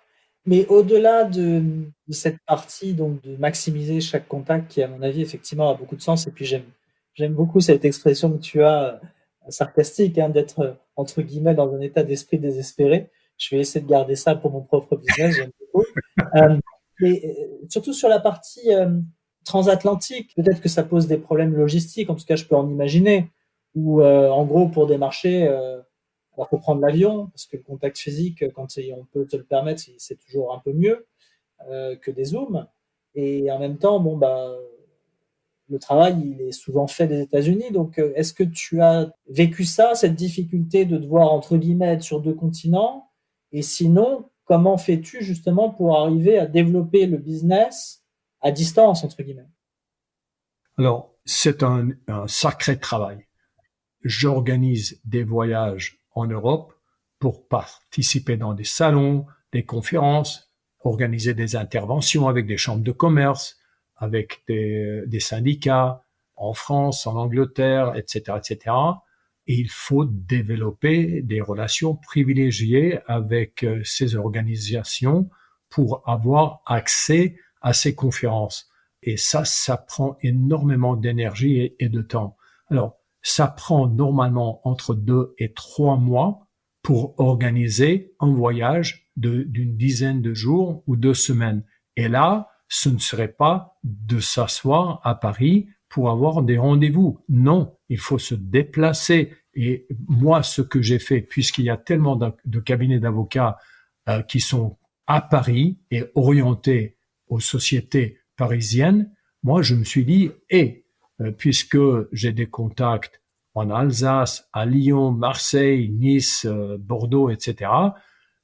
Mais au-delà de cette partie donc de maximiser chaque contact qui, à mon avis, effectivement, a beaucoup de sens. Et puis j'aime beaucoup cette expression que tu as sarcastique, hein, d'être entre guillemets dans un état d'esprit désespéré. Je vais essayer de garder ça pour mon propre business. J'aime beaucoup. Mais surtout sur la partie transatlantique, peut-être que ça pose des problèmes logistiques. En tout cas, je peux en imaginer. où en gros pour démarcher, alors faut prendre l'avion parce que le contact physique, quand on peut se le permettre, c'est toujours un peu mieux que des zooms. Et en même temps, bon bah le travail, il est souvent fait des États-Unis. Donc, est-ce que tu as vécu ça, cette difficulté de devoir, entre guillemets, être sur deux continents? Et sinon, comment fais-tu justement pour arriver à développer le business à distance, entre guillemets? Alors, c'est un sacré travail. J'organise des voyages en Europe pour participer dans des salons, des conférences, organiser des interventions avec des chambres de commerce, avec des syndicats en France, en Angleterre, etc., etc. Et il faut développer des relations privilégiées avec ces organisations pour avoir accès à ces conférences. Et ça prend énormément d'énergie et de temps. Alors, ça prend normalement entre 2 et 3 mois pour organiser un voyage d'une dizaine de jours ou 2 semaines. Et là, ce ne serait pas de s'asseoir à Paris pour avoir des rendez-vous. Non, il faut se déplacer. Et moi, ce que j'ai fait, puisqu'il y a tellement de cabinets d'avocats qui sont à Paris et orientés aux sociétés parisiennes, moi, je me suis dit, puisque j'ai des contacts en Alsace, à Lyon, Marseille, Nice, Bordeaux, etc.,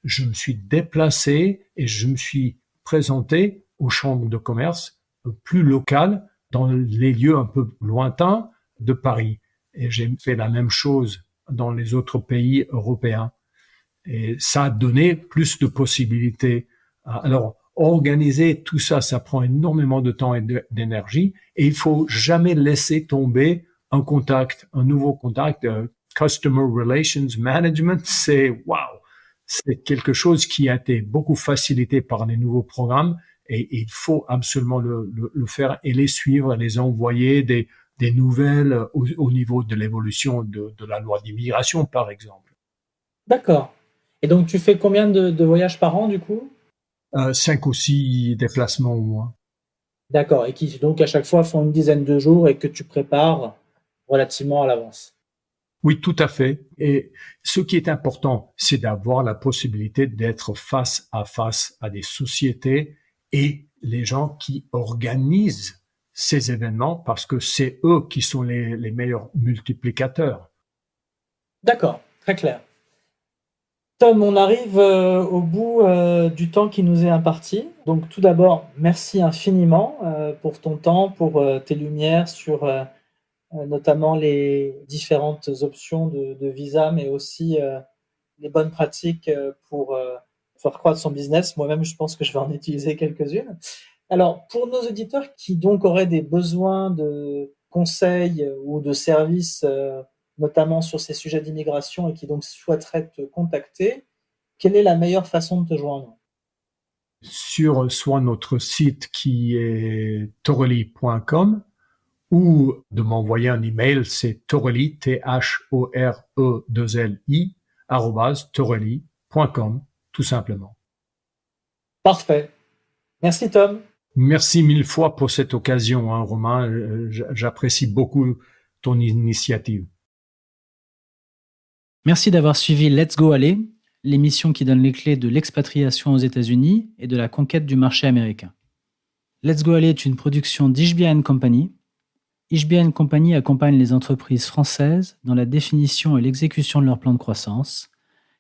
je me suis déplacé et je me suis présenté aux chambres de commerce plus locales dans les lieux un peu lointains de Paris. Et j'ai fait la même chose dans les autres pays européens. Et ça a donné plus de possibilités. Alors, organiser tout ça, ça prend énormément de temps et d'énergie. Et il faut jamais laisser tomber un contact, un nouveau contact. Customer Relations Management, c'est wow, c'est quelque chose qui a été beaucoup facilité par les nouveaux programmes. Et il faut absolument le faire et les suivre, les envoyer des nouvelles au niveau de l'évolution de la loi d'immigration, par exemple. D'accord. Et donc, tu fais combien de voyages par an, du coup? 5 ou 6 déplacements au moins. D'accord. Et qui, donc, à chaque fois, font une dizaine de jours et que tu prépares relativement à l'avance. Oui, tout à fait. Et ce qui est important, c'est d'avoir la possibilité d'être face à des sociétés et les gens qui organisent ces événements parce que c'est eux qui sont les meilleurs multiplicateurs. D'accord. Très clair. Tom, on arrive au bout du temps qui nous est imparti. Donc tout d'abord, merci infiniment pour ton temps, pour tes lumières sur notamment les différentes options de visa, mais aussi les bonnes pratiques pour faire croître son business. Moi-même, je pense que je vais en utiliser quelques-unes. Alors, pour nos auditeurs qui donc auraient des besoins de conseils ou de services, notamment sur ces sujets d'immigration et qui donc souhaiteraient te contacter, quelle est la meilleure façon de te joindre? Sur soit notre site qui est toreli.com ou de m'envoyer un email, c'est toreli, T-H-O-R-E-2-L-I, @toreli.com, tout simplement. Parfait. Merci Tom. Merci mille fois pour cette occasion, hein, Romain. J'apprécie beaucoup ton initiative. Merci d'avoir suivi Let's Go Aller, l'émission qui donne les clés de l'expatriation aux États-Unis et de la conquête du marché américain. Let's Go Aller est une production d'HBN Company. HBN Company accompagne les entreprises françaises dans la définition et l'exécution de leur plan de croissance,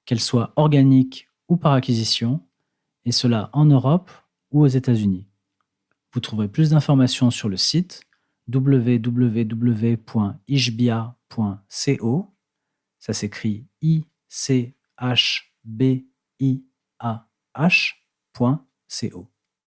qu'elles soient organiques ou par acquisition, et cela en Europe ou aux États-Unis. Vous trouverez plus d'informations sur le site www.ichbia.co. Ça s'écrit ICHBIAH.co.